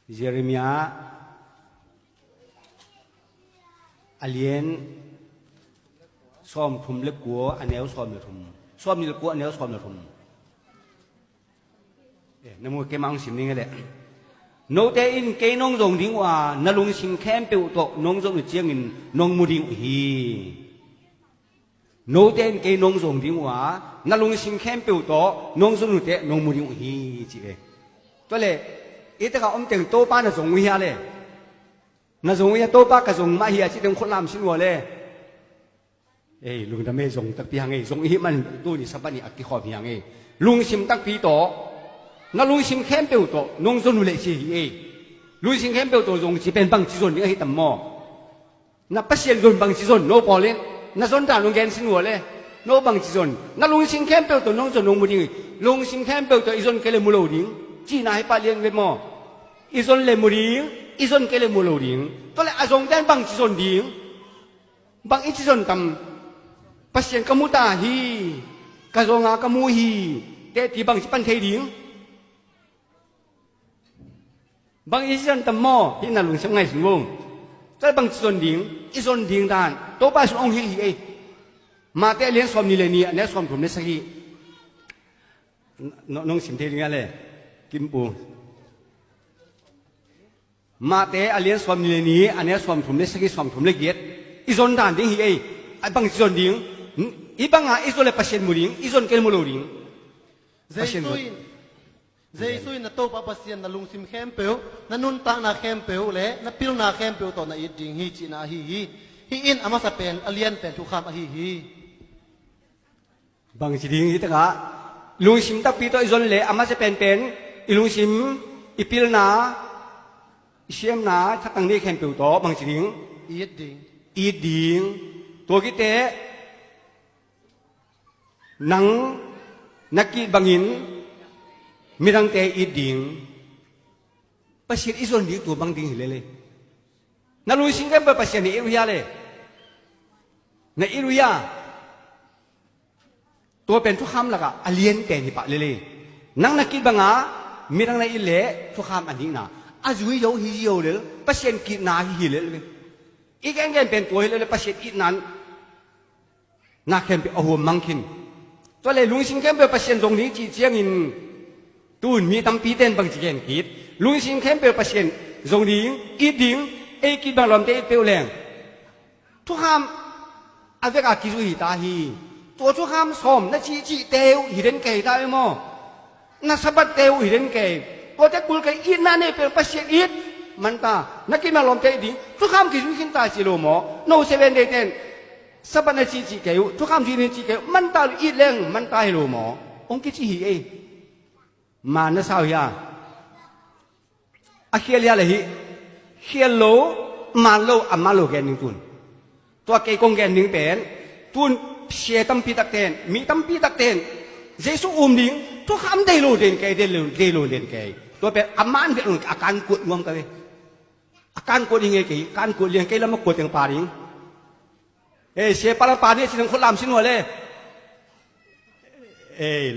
Jeremia alien som thum le của anh éo som le của anh éo som le thum nam mô cái mang sim này cái nô te in cái nông dùng tiếng hòa na lung sim khem biểu tổ nông dùng được chiang in nông mu tiếng hi nô te in cái nông dùng tiếng hòa na lung sim khem biểu tổ nông dùng được nông mu tiếng hi chị cáiตัวเลยอีแต่เขาอมเต็งโตป้าน่ะส่งวิหารเลยน่ะส่งวิหารโตป้าก็ส่งมาเฮียที่เต็งคนลามสินวัวเลยเอ้ลุงทำไมส่งตักปีหางเอ้ส่งอีมันตู้นี่สับปะนี่อักที่ขอบปีหางเอ้ลุงชิมตักปีโตน่ะลุงชิมเข้มเปียวโตนงส่วนเลยสิเอ้ลุงชิมเข้มเปียวโตส่งสิเป็นบังจิส่วนนี่ให้ตั้มหม้อน่ะปัสเซียนส่วนบังจิส่วนโนปอเลยน่ะส่วนตาลุงแกนสินวัวเลยโนบังจิส่วนน่ะลุงชิมเข้มเปียวโตนงส่วนนงมุดิลุงชิมเข้มเปียวโตอีส่วนเกลือมุโลดิงจีน่าให้ปาเลี้ยงเลยมั้งอีส่วนเลมูดิงอีส่วนเกลือมุโลดิงตัวเลยอาจงแดนบังจิส่วนดิงบังอีจิส่วนตั้มปัสเซียนกมุตาฮีกะจงากะมูฮีเตที่บังจิปันเทดิงบังอีจิส่วนตั้มหม้อที่น่าลุงเสียงไงสิงวงตัวบังจิส่วนดิงอีส่วนดิงด้านตัวป้าส่วนองค์ฮีเอมาเตเลี้ยงสวมนี่เลยนี่อันนี้สวมผมเนี่ยสักทีน้องสิมเทลิงอะไรกิมปูมาเตอเลียนสวมนี่เลยนี่อันนี้สวมผมเนี่ยสักทีสวมผมเนี่ยเกียรติอีส่วนด้านดิ้งฮีเอไอ้บังส่วนดิ้งอีบังอ่ะอีส่วนเลยปัสเซียนมูดิ้งอีส่วนเกลมูโลดิ้งเจสุยน่ะโตปะปัสเซียนน่ะลุงซิมเข้มเปียวน่ะนุนตาน่ะเข้มเปียวเลยน่ะปิลน่ะเข้มเปียวตอนน่ะอีดิ้งฮีจีน่ะฮีอินอามาสะเป็นอเลียนเป็นทุกคำฮีบางสิดิ้งที่ตะกะลุงซิมตักปีโตอีส่วนเลยอามาจะเป็นอีลุงซิมอีปิลนาอีเชียมนาถ้าตั้งนี้เข้มเปียวโตบางสิดิ้งอีดิ้งตัวกิเตนังนักกีบังหินมีดังเตอีดิ้งปัสเซียนอีส่วนดิ้งตัวบางดิ้งเลยนั่นลุงซิมกันเป็นปัสเซียนอีรุยาเลยในอีรุยาตัวเป็นทุกคำละก็อเลียนแต่นี่ปะเลยนั่งนักกินบังอามีทั้งในอิเล่ทุกคำอันนี้นะอาจุยโยฮิโยเลยปัสเซียนกินนาฮิเลยอีกแง่เป็นตัวเลยปัสเซียนอีนั้นนักเข้มเป็นอหัวมังคินตัวเลยลุงสิงเข้มเป็นปัสเซียนตรงนี้จีเจียงอินตูนมีตั้มปีเต้นบางจีเกนกิดลุงสิงเข้มเป็นปัสเซียนตรงนี้อีดิ้งเอกินบางลมเตะเปลวแรงทุกคำอาเวกอากิจุยตาฮีตัวทุกคำสมนั่นจีเตวหิเรนเกยได้มั้งนั่นสะบัดเตวหิเรนเกยตัวแต่กุลเกยอินนั่นเนี่ยเป็นปัสเซียนอิดมันตานักกินมาลมเตะดิ้งทุกคำกิจุยขึ้นตาจิโลโมโนเซเว่นเดเตนสะบัดนั่นจีเกยทุกคำจีนี่จีเกยมันตาอิดแรงมันตาฮิโลโมองค์กิจิฮีเอมาเนสาวยาอาเคียลยาเลยฮิเคียลโลมาโลอามาโลแกนิงตุนตัวเกยกงแกนิงเป็นตุนเสียตั้มปีตักเต้นมีตั้มปีตักเต้นเจสุดิ้งทุกคำได้โลเด่นเกยได้โลเด่นเกยตัวเป็นอามันเป็นอาการกดรวมกันเลยอาการกดยังไงเกยการกดเลี้ยงเกยแล้วมากดอย่างป่าดิ้งเสียปลาป่าเนี่ยสิ่งคนลำสิ่งหัวเลย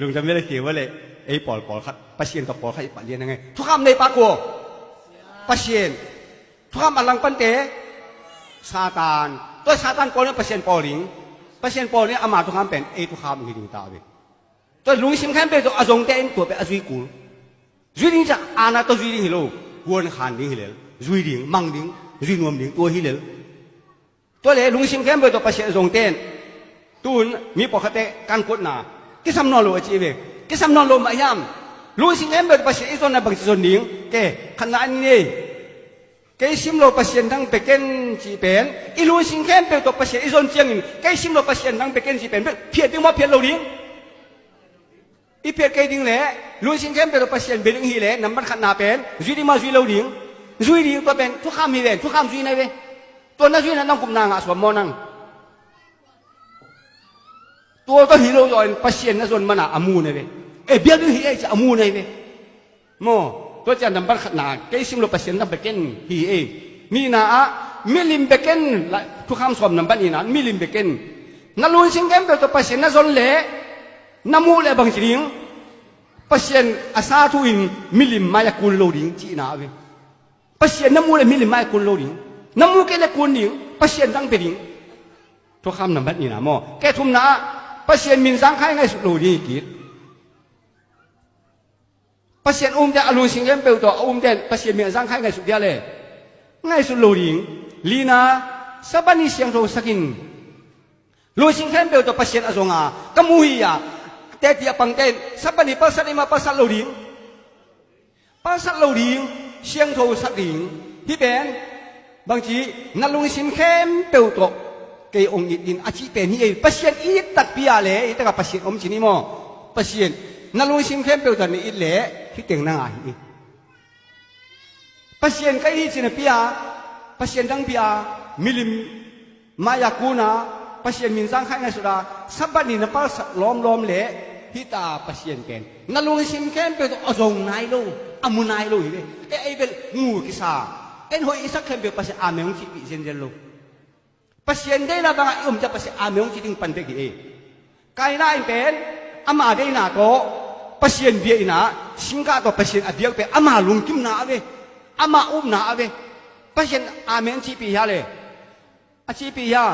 ลุงจำไม่ได้เขียนว่าเลยปอลครับปัสเซียนกับปอลใครปะเรียนยังไงทุกคำในปากกัวปัสเซียนทุกคำอลังปันเตซาตานตัวซาตานก่อนเนี่ยปัสเซียนปอลิงปัสเซียนปอเนี่ยอามาทุกคำเป็นทุกคำมีดิ้งตาเว้ยตัวลุงสิมแค่เป็นตัวอาจงเต้นตัวเป็นอาจุยกูจุยดิ้งจะอาณาตัวจุยดิ้งฮิโลวนขันดิ้งฮิเลจุยดิ้งมังดิ้งจุยนวมดิ้งตัวฮิเลตัวเลยลุงสิมแค่เป็นตัวปัสเซียนอาจงเต้นตูนมีปกติการกดหนากิสำนวนโลจีเวกิสำนวนโลมาย่ำลุงสิมแค่เป็นตัวปัสเซียนอีส่วนนั้นบางส่วนดิ้งแกขนาดนี้แกซิมโลปัสเซียนทั้งเปกเกนจีเป็นอีลุงสิงแค่เป็นตัวปัสเซียนอีส่วนเจียงอินแกซิมโลปัสเซียนทั้งเปกเกนจีเป็นเพียรดิ้งว่าเพียรโลดิ้งอีเพียรแกดิ้งแหละลุงสิงแค่เป็นตัวปัสเซียนเป็นดิ้งฮีแหละน้ำมันขัดหนาเป็นจุยดิ้งมาจุยโลดิ้งจุยดิ้งตัวเป็นทุกคำมีเป็นทุกคำจุยในเว้ตัวนั้นจุยนั้นต้องกุมนางอ่ะสวมมอนังตัวก็ฮีโร่จอยปัสเซียนนั่นส่วนมันอ่ะอามูในเว้เบียร์ดิ้งฮีจะอามูในเว้โมตัวจะนำบัตรขนาดแกซิมโลเปอร์เซ็นต์ตั้งเบกเกนฮีนี่นะมิลลิมเบกเกนทุกคำสวมนำบัตรนี่นะมิลลิมเบกเกนนั่นลุนซิงเกมเป็นตัวเปอร์เซ็นต์นั่นส่วนเล่น้ำมูเล่บางสิ่ง ป pasien asa tu in milim maya kun lo ding chi na ave pasien namu le milim maya kun lo ding namu ke le kun ding pasien dang pe ding to kham nam bat ni na mo ke thum na pasien min sang khai ngai su lo ding ki pasien de alu sing em pe to de pasien min sang khai ngai su dia le ngai su lo ding lina sabani siang tho sakin lo sing em pe to pasien azonga kamuhi yaแต่ที่ปังเต้นสับปะนี่ภาษานี่มาภาษาโลดิงภาษาโลดิงเชียงโทสักดิงที่เป็นบางทีนัลุงสิมเข้มเปียวตกเกยองอินอาชีเป็นนี่เองภาษาอีตักพิอาเล่แต่กับภาษาอมชินิโมภาษานัลุงสิมเข้มเปียวตกนี่อีเล่ที่เต็งนางอีภาษาใครที่สินพิอาภาษาดังพิอามิลิมมายากูนาภาษามินสังขังไงสุดาสับปะนี่นับภาษาล้อมเละฮิตาปัสเซียนเป็นนั่นลุงสิมแค่เป็นอจงนายโลอามุนายโลอยู่เลยไอ้เป็นงูกิสาเอ็นหอยสักแค่เป็นปัสเซียนอาเมงจิบิเซนเจโลปัสเซียนได้ละบางอย่างจะปัสเซียนอาเมงจิติงปันเด็กเอไกน่าเป็นอามาได้นาโตปัสเซียนเบียนาสิงคาโตปัสเซียนอเดียกเป็นอามาลุงกิมนาเวอามาอุ้มนาเวปัสเซียนอาเมงจิบิฮาเลยอาจิบิฮา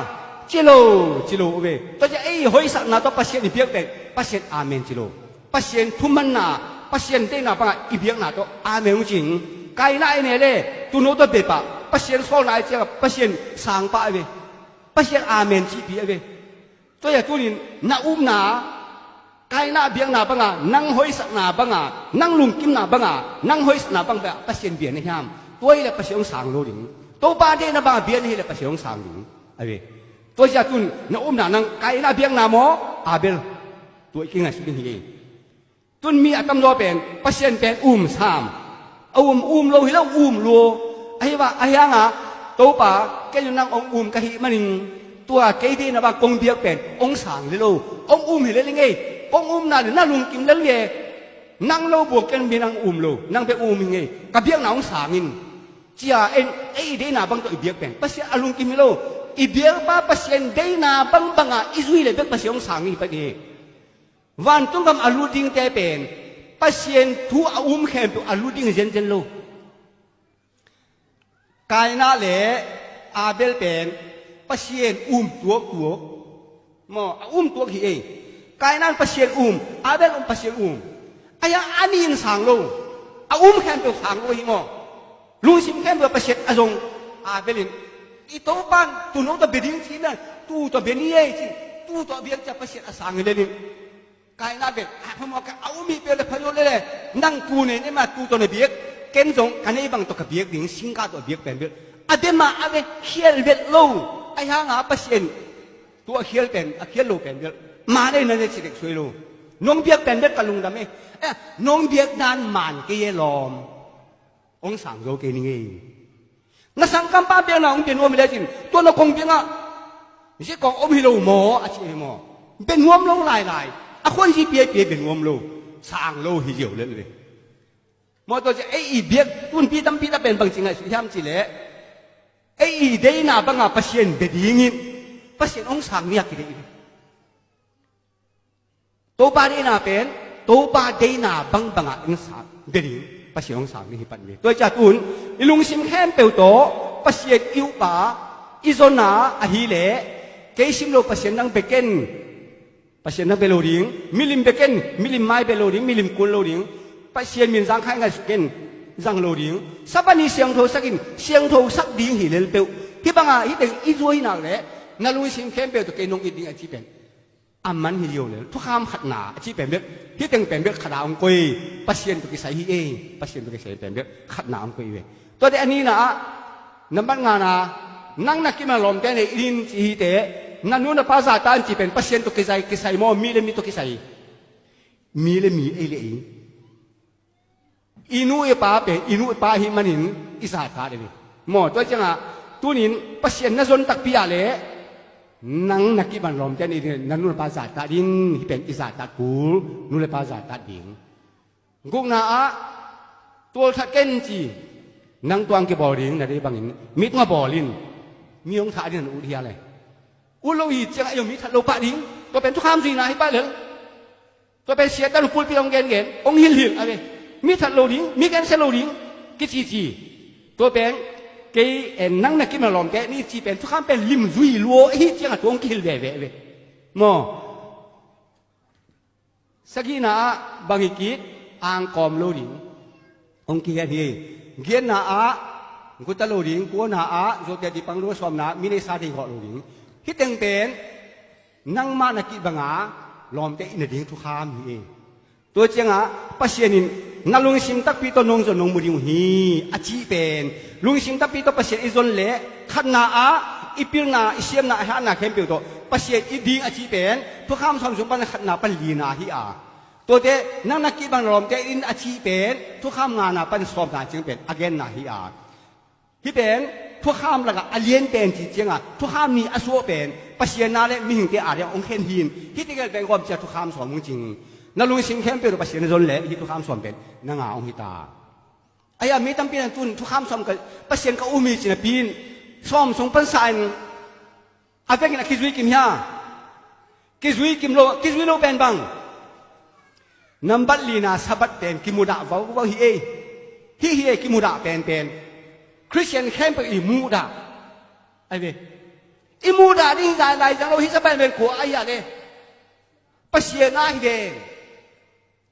จิโลเวตัวจะไอ้หอยสักนาโตปัสเซียนเบียกเป็นปัสเซียนอาเมนจิโลปัสเซียนทุมันนาปัสเซียนเตนาปังอีเบียงนาโตอาเมนจริงไกน่าไอ้เนี่ยเลยตุโนโตเบปะปัสเซียนโซนายเจ้าปัสเซียนสางปะเวปัสเซียนอาเมนจีบีเวตัวอย่างตัวนี้นาอุ้มนาไกน่าเบียงนาปังนั่งหอยสักนาปังนั่งลุงกิมนาปังนั่งหอยสักนาปังแบบปัสเซียนเบียนในห้ามตัวนี้ปัสเซียนสางโลดิงตัวบ้านเดนาปังเบียนนี่แหละปัสเซียนสางดิงเวตัวอย่างตัวนาอุ้มนานั่งไกน่าเบียงนาโมอาเบลตัวอีกไงสุดที่ตุนมีอัตมโลเป็นปัสเซียนเป็นสามโลหิแล้วโลไอ้ว่าไอ้ยังตัวป่าแกอยู่นั่งองกะหิมันตัวแกดีนะบางกงเบียกเป็นองสางเลยโลเห็นเลยไงน่ะหรือน่าลุงกิมแล้วไงนั่งโลบวกกันมีนั่งโลนั่งเป็นยังไงกับเบียกหนาองสางินเจ้าไอ้ดีน่ะบางตัวอีเบียกเป็นปัสเซียนลุงกิมโลอีเบียกป้าปัสเซียนดีน่ะบางอีซุยเลยเป็นปัสเซียนองสางินไปเองวันต้องทำอาลูดิ้งแต่เป็นปัสเซียนทูอุ้มแขมตัวอาลูดิ้งเจนโลกายน่าเละอาเบลเป็นปัสเซียนตัวมอตัวขี้เองกายนั้นปัสเซียนอาเบลปัสเซียนไอ้ยังอันนี้ยังสั่งโลแขมตัวสั่งโลหิมอลุงสิมแขมตัวปัสเซียนอาจงอาเบลินอีโตบ้านตัวน้องตัวเบดิ้งที่นั่นตัวเบนี่เองตัวเบียงจะปัสเซียนสั่งเลยนี่กายน่าเป็นพอมอกเอามีเปลือกพยศเลยนั่งตูเนี่ยนี่มาตูตัวในเบียกเก่งจงกันนี้บางตัวกับเบียกดิ่งสิงคาตัวเบียกเป็นเบียกอเดมาอเวเขียนเบ็ดโลไอ้ห่างปัสเซียนตัวเขียนเป็นเขียนโลเป็นเบียกมาได้ในสิ่งเด็กสวยโลน้องเบียกเป็นเบ็ดกะลุงดำเอ้น้องเบียกนานมันเกยลอมองสั่งโยเกนี่ไงนั่งสังกัมป้าเบียกน้องเป็นหัวไม่ได้จริงตัวน้องคงเบียกไม่ใช่กองอมฮิโลโมอาชีพโมเป็นหัวมลงลายคนที่เปียเป็นวมโลสร้างโลหิเดียวเลยมอตัวจะไอ้เบียกตุนพี่ตั้มพี่ตั้มเป็นบางสิ่งไงสุดท้ายมันสิเละไอ้เดน่าบางปัสเซียนเบ็ดยิงินปัสเซียนองสางเนี่ยกี่เดือนตัวป้าเดน่าเป็นตัวป้าเดน่าบางองสางเบ็ดยิงปัสเซียนองสางนี่ปันเวตัวจากตุนลุงซิมแค่เปียวโตปัสเซียนอิวป้าอิโซนาอหิเละเกซิมโลปัสเซียนนั่งเบเกนปัสเซียนนั่งเบโลดิงมิลิมเบเกนมิลิมไม้เบโลดิงมิลิมกุลโลดิงปัสเซียนมินสังขายไงสุกินสังโลดิงสับปะนี่เสียงโทสักินเสียงโทสักดิงหิเลเปลที่บางอีเด็กอีจวยนักเลยนั่นลุยซิมเข้มเปลตัวเกนงอีดิงอาชีพเป็นอามันหิเดียวเลยทุกคำขัดหนาอาชีพเป็นเบ็ดที่เต็งเป็นเบ็ดขัดหนาองกุยปัสเซียนตัวกิใส่เองปัสเซียนตัวกิใส่เป็นเบ็ดขัดหนาองกุยเว้ตัวเด็กอันนี้นะน้ำมันงานะนั่งนักกินมาลมแกในอินจีเตนั่นนู่นภาษาตานจีเป็นปัสเซียนตัวกิใส่มอมีเลยมีตัวกิใส่มีเลยมีเอเลยอินูเอป้าเป็นอินูเอป้าหิมันินอิสระขาดเลยหมอตัวจังอ่ะตัวนี้ปัสเซียนนั่นส่วนตักพิอาเลยนั่งนักกินมาลมแกในนั่นนู่นภาษาตาดินที่เป็นอิสระตากูนู่นเลยภาษาตาดิงกุกนาอะตัวทักเกนจีนั่งตัวอังเกบอลินนั่นได้บางอย่างมิดมาบอลินมีองค์ถ่ายที่นั่นอุทิยาเลยอุโลหิตจังไอ้ยมิดทัดโลปะดิ้งตัวเป็นทุกคำสินะให้ป้าเลย ตัวเป็นเสียแต่ลูกพูดไปองเงินองหินหินอะไรมีทัดโลดิ้งมีกันเซโลดิ้งกิจีตัวเป็นเกยนั่งนักกินมาลอมแกนี่จีเป็นทุกครั้งเป็นลิมซุยลัวไอ้เจ้าตัวองกินเว่เว่มอสกีน่ะบางกิจอ่างกอมโลดิ้งองกินนี่เกียนน่ะกุตโลดิ้งกัวน่ะโจเตติปังโลสอมน่ะมีในซาติกอโลดิ้งฮิตเต็งเป็นนั่งมานักกินบางลอมแกอินดิ้งทุกครั้งนี่ตัวเจ้าปัสเซียนินนาลุงสิมตักปีโตนงจนงมุดิงฮีอาชีเป็นลุงสิมตักปีโตปัสเซียนอิจนเละขันนาอีพิลนาอิเซียมนาฮานาเข้มเปียวโตปัสเซียนอีดีอาชีเป็นทุกคำสอนสมบัติขันนาปันลีนาฮีตัวเดนั่งนักกีฬาลอมแกอินอาชีเป็นทุกคำงานนาปันสอบนาจึงเป็นอเกนนาฮีที่เป็นทุกคำละก็อเลียนเป็นจริงทุกคำนี้อสัวเป็นปัสเซียนนาเลมีหิงเตอาเดียองเคนหินที่ที่เกิดเป็นความเชื่อทุกคำสอนมึงจริงนั่นลุงสิงเข้มเปรี้ยวปัสเซียนจนเละที่ทุกคำสอนเป็นนางองหิตาไอ้ยามีตั้งปีนั้นตุนทุกคำสอนกับปัสเซียนก็อุ้มีจินปีนซ้อมส่งปันสายอาเป็นกินคิดวิกิมยาคิดวิกิมโลเป็นบังนับบัตรลีนาสับบัตเป็นกิมุดาว่าฮีกิมุดาเป็นคริสเตียนเข้มไปอีมูดาไอ้เว้อีมูดาดิ้งใจไหลจังเราฮิสับเป็นขัวไอ้ยาเลยปัสเซียนาฮิเดง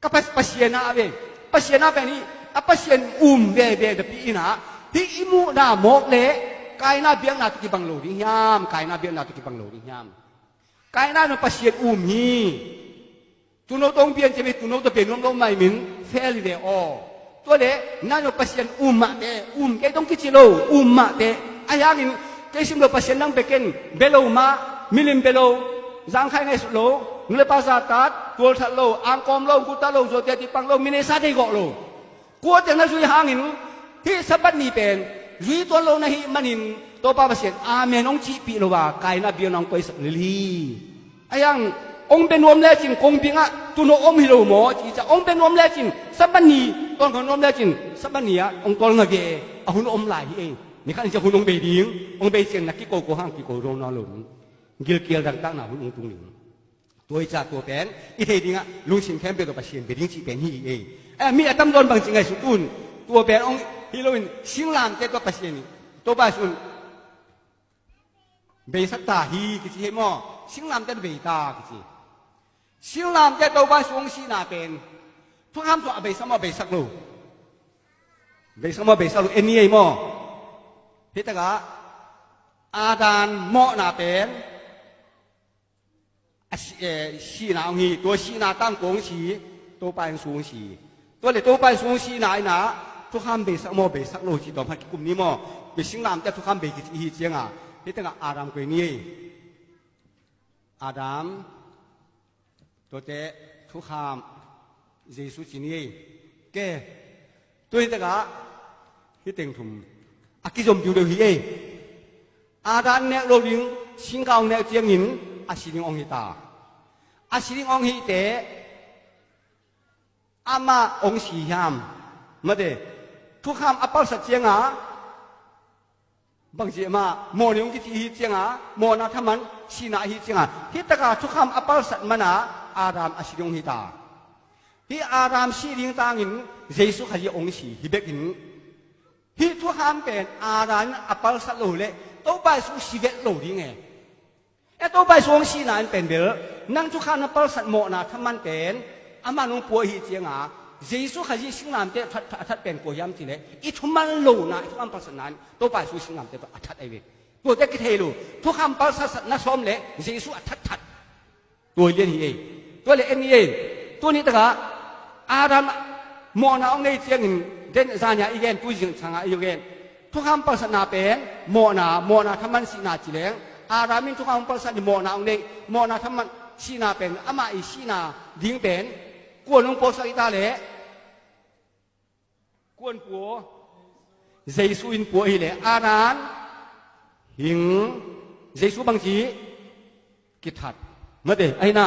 ก็ปัสเซียนาเว้ปัสเซียนาเป็นนี่ปัสเซียนเว้เดปีน่ะที่อีมูดาหมกเละกายน่าเบี้ยนาตุกิบังโลดิ้งยามกายน่าเบี้ยนาตุกิบังโลดิ้งยามกายน่าเป็นปัสเซียนฮีตุนโนตงเบี้ยจะเป็นตุนโนตเป็นน้องไม่มินเฟลิเดอตัวเละนั่นเป็นปัสเซียนมาเดแกต้องคิดจิโลมาเดไอ้ยากินแกซิมโลปัสเซียนนั่งไปกินเบโลมามิลิมเบโลจางใครในสุโลเนื้อปลาสาตัดตัวทัดโลอ่างกอมโลกุตาโลโซเตียติปังโลมิเนซาเดกโลกัวจังนั้นสุยหางินที่สับบัดนี้เป็นจุยตัวโลนะฮิมันินตัวปลาเสียนอาเมนองจีปีโลว่ากายน่าเบียนองไปสักลีไอ้ยังองเป็นวมแล้วจินคงบิงะตุนอมฮิโลโมจีจะองเป็นวมแล้วจินสับบัดนี้ตอนของวมแล้วจินสับบัดนี้องตอนงะเกอหุนอมไหลเองนี่ขันจะหุนองเบดิงองเบเสียนนักกิโกโกห้างกิโกโรนอลุนเกี่ยวต่างๆน่ะหุนองตุงหลิงตัวจ่าตัวเป็นอีเทดิงะลุงชิมแคมเปตัวปัสเซียนเบดิงจีเป็นฮีมีอาตมโดนบางจริงไงสุกุนตัวเป็นองฮิโรอินสิงลามเตตัวปัสเซียนตัวปัสสุนเบสัตตาฮีกิจิเฮมอสิงลามเตตัวเบตากิจิสิงลามเตตัวปัสสุงสีนาเป็นทุกคำตัวเบสมอเบสักโลเบสมอเบสักโลเอ็นนี่ไอมอเฮตกะอาดานมอนาเป็นสีนาองฮีตัวสีนาตั้งกงสีตัวปลายสูงสีตัวเลยตัวปลายสูงสีนาไอ้นาทุกคำเบสักโมเบสักโลจีตอมพัดกลุ่มนี้มอเบสิงลามแต่ทุกคำเบกิจีเจียงนี่ตั้งอาดามกวยนี่อาดามตัวเตะทุกคำเยซูจีนี่แกตัวนี้ตั้งที่เต็งถุมอากิจมอยู่เดียวฮีอาดามเนี่ยโรลิงสิงเกาเนี่ยเจียงหินอาศิลิงองฮิตาอาศิลิงองฮิเตอามาองสียามมาเดทุกคำอัปปะสัจเจียงบางทีมาโมนิองกิติฮิเจียงโมนาธรรมันสีนาฮิเจียงฮิตกาทุกคำอัปปะสัจมานาอารามอาศิลิงองฮิตาฮิอารามศิลิงตางินเยซูขยีองสีฮิเบกินฮิทุกคำเป็นอารามอัปปะสัจโลเลโตไปสู่ชีวิตโลดิ้งตัวใบสวงสีนานเป็นเบลนั่งทุกข้านับประสันโมนาทำมันเป็นอามานุปัวหิเจียงเยซูขยีสิงลามเตทัดเป็นกัวยำจีเลยอีทุมันโลนะทุกคำประสันนั้นตัวใบสู่สิงลามเตทัดไอเวตัวเด็กเทลูทุกคำประสันนัสอมเลยเยซูทัดตัวเลี้ยนฮีตัวเลี้ยนฮีตัวนี้ตะกะอาดามโมนาองในเจียงเด่นซาญาอีเกนตัวจิงสังอาอีเกนทุกคำประสันนาเป็นโมนาทำมันสีนาจีเลยอารามินทุกคำภาษาดิโมนาองเนโมนาทำมันสีนาเป็นอามาอีสีนาดิ้งเป็นกวนลงโพสกิตาเล่กวนปัวเยซูอินปัวอีเล่อารานหิงเยซูบางทีกิทัดมาเดไอ้น่า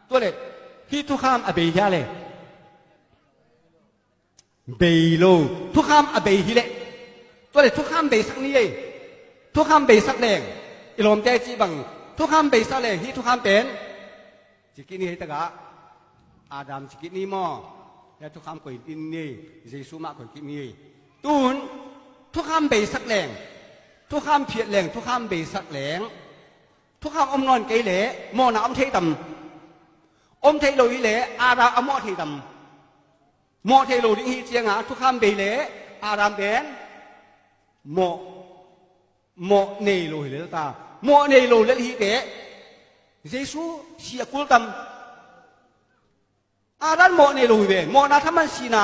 ตัวเล่ที่ทุกคำอเบยาเล่เบยโลทุกคำอเบยฮิเล่ตัวเล่ทุกคำเบยสักนี้ทุกคำเบยสักแดงอิลอมเตจีบังทุกคำเบสักเลยที่ทุกคำเป็นจิกินี่ให้ตะกะ อาดัมสกินี่มอแล้วทุกคำก่อยอินนี่เยซูมาก่อยกินนี่ตูนทุกคำเบสักแหลงทุกคำเพียรแหลงทุกคำเบสักแหลงทุกคำอมนอนเกยเหล่มอนาอมเทตำอมเทโลยเหล่อาดามอมอเทตำมอเทโลดิฮีเจียงหาทุกคำเบเหล่อาดามแดนมอเนโลเหล่ตามอเนโลเลฮีเตเยซูเสียกุลตำอาดันมอเนโลเวมอนาทำมันสีน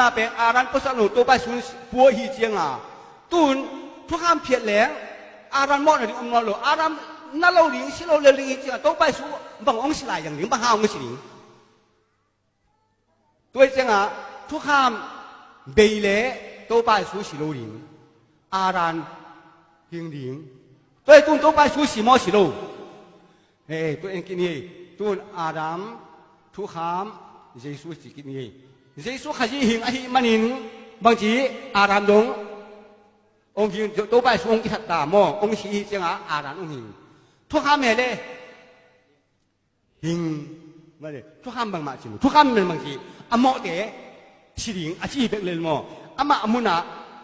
าเป็นอาดันก็สนุกตัวไปสุนปัวฮีเจียงาตุนทุกคำเพียรแหลงอาดันมอนาดิอมนอโลอาดันนั่นเราลิงสิเราเลี้ยงฮีเจียงตัวไปสุบางองค์สิลายอย่างลิงบางห้าองค์สิลิงตัวเจียงาทุกคำเบยเล่ตัวไปสุสิโลลิงอาดันลิงตัวตุนตัวไปสุสิมอสิโลตัวเองกินนี่ตุนอาดัมทุกคำเยซูสิกินนี่เยซูขยี้หิงอหิมันินบางทีอาดัมดงองค์หิงตัวไปสูงกิจตามองค์ชีเจียงอาดัมองค์หิงทุกคำเลยหิงมาเลยทุกคำบางมาจิทุกคำเป็นบางทีอโมเตสิริงอาชีพเป็นเลยมั้งอามาอมุนา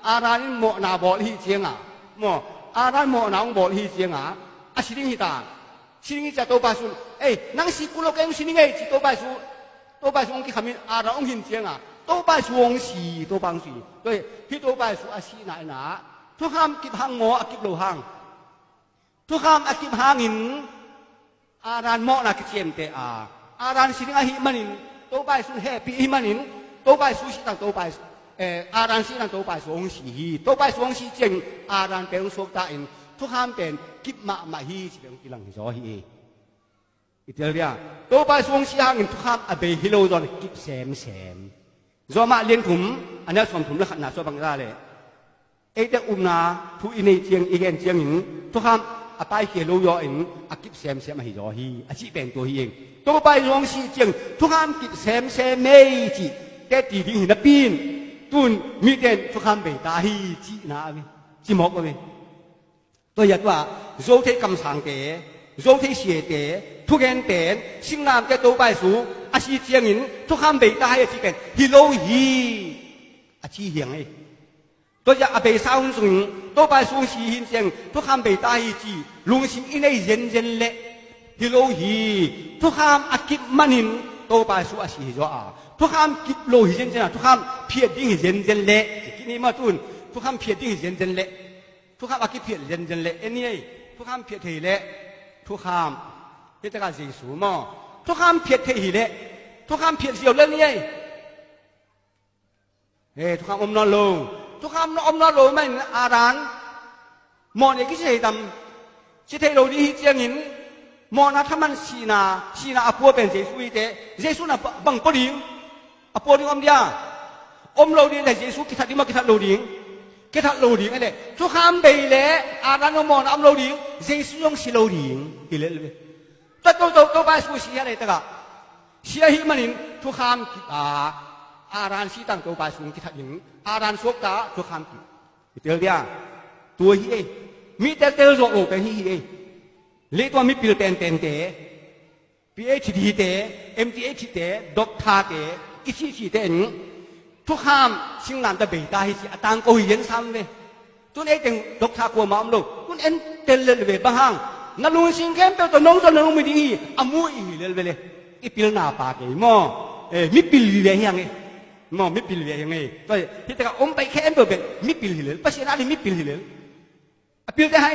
อาดัมโมนาบอลฮีเจียงมั้งอาดัมโมนาองบอลฮีเจียงอาชีพฮิตาสิริงจะตัวไปสูนังสิกุลก็ยังสิริงจะตัวไปสูองค์ที่ขมิ้นอาราองค์หินเจียงตัวไปสูองค์สีตัวบางสีด้วยที่ตัวไปสูอาชีไหนทุกคำกิบหางหมออากิบโลหางทุกคำอากิบหางหินอารานหมอนักเจียมเตอารานสิริงอาหิมันินตัวไปสูแฮปีหิมันินตัวไปสูสิตังตัวไปอารานสิตังตัวไปสูองค์สีตัวไปสูองค์สีเจียงอารานเป็นองค์สวกตาอินทุกคำเป็นกิบมาฮีสิเป็นกิลังจอฮีอีเดียวตัวไปสวงสีหางทุกคำอเบฮิโลดอนกิบแซมจอมาเลี้ยงถุมอันนี้สมถุมแล้วขนาดสวบังราเลยเด็กนาผู้อินเจียงอีเกนเจียงหินทุกคำอไปเขียโลยออินอากิบแซมมาฮิจอฮีอาชีเป็นตัวฮีเองตัวไปสวงสีเจียงทุกคำกิบแซมไม่จีแต่ตีดิ้งหินปีนตุนมีเด่นทุกคำเบตาฮีจีนะเว้จีหมอกเว้ตัวอย่างว่าโจเทกำสังเตโจเทเสียเตทุกแห่งเป็นสิ่งนามแกตัวไปสู่อาชีพเจียงหินทุกคำเบต้าให้ที่เป็นฮิโลฮีอาชีพเหียงไอ้ตัวอย่างอเบซ่าหุ่นสูงตัวไปสู่สีหินเจียงทุกคำเบต้าให้จีลุงสิงอินไอ้เย็นเละฮิโลฮีทุกคำอากิบมันหินตัวไปสู่อาชีพจ้าทุกคำกิบโลหิเย็นทุกคำเพียรดิ้งเย็นเละกินนี่มาตุนทุกคำเพียรดิ้งเย็นเละทุกคำอากิบเพียรเย็นเละเอ็นนี่ทุกคำเพียรเทเละทุกคำที่ตะการสีสูงมั้งทุกคำเพียรเทหิเละทุกคำเพียรเสียวเล่นนี่ทุกคำอมนอนลงทุกคำอมนอนลงไม่อารันมอนี่ก็ใช่ดำสิเทโลดีเจียงหินมอนะถ้ามันสีนาอปัวเป็นเจสุยเตเจสุน่ะบังปดิงอปัวดิงอมเดียอมโลดีแต่เจสุกิทัดดิมากิทัดโลดิงกิทัดโลดิงอะไรทุกคำเบยเละอารันมอนะอมโลดิงเจสุยงสิโลดิงกิเลเลยตัวไปสู่สีอะไรตะกะเสียหิมันินทุกคำอารานสีตั้งตัวไปสู่กิทัดหิงอารานสวกตาทุกคำกิเตลเดียตัวฮีมีเตลโรโอเป็นฮีเลี้ยตัวมีปิลเป็นเตPhD เต MTH เตด็อกทาเตอิชิเตนทุกคำสิ่งนั้นจะเบิดได้สิตังโกหิเย็นซ้ำเลยตัวเองเป็นด็อกทากลัวมาอมลูกคุณเอ็นเตลเลยบ้างนั่นลุงสิงเข้มเปตัวน้องตัวน้องไม่ดีอามุยเลยอีพิลนาปากเลยมั้งมิพิลเลยยังไงมั้งมิพิลเลยยังไงตัวที่ตะกอมไปเข้มเปเป็นมิพิลเลยภาษาอะไรมิพิลเลยพิลจะให้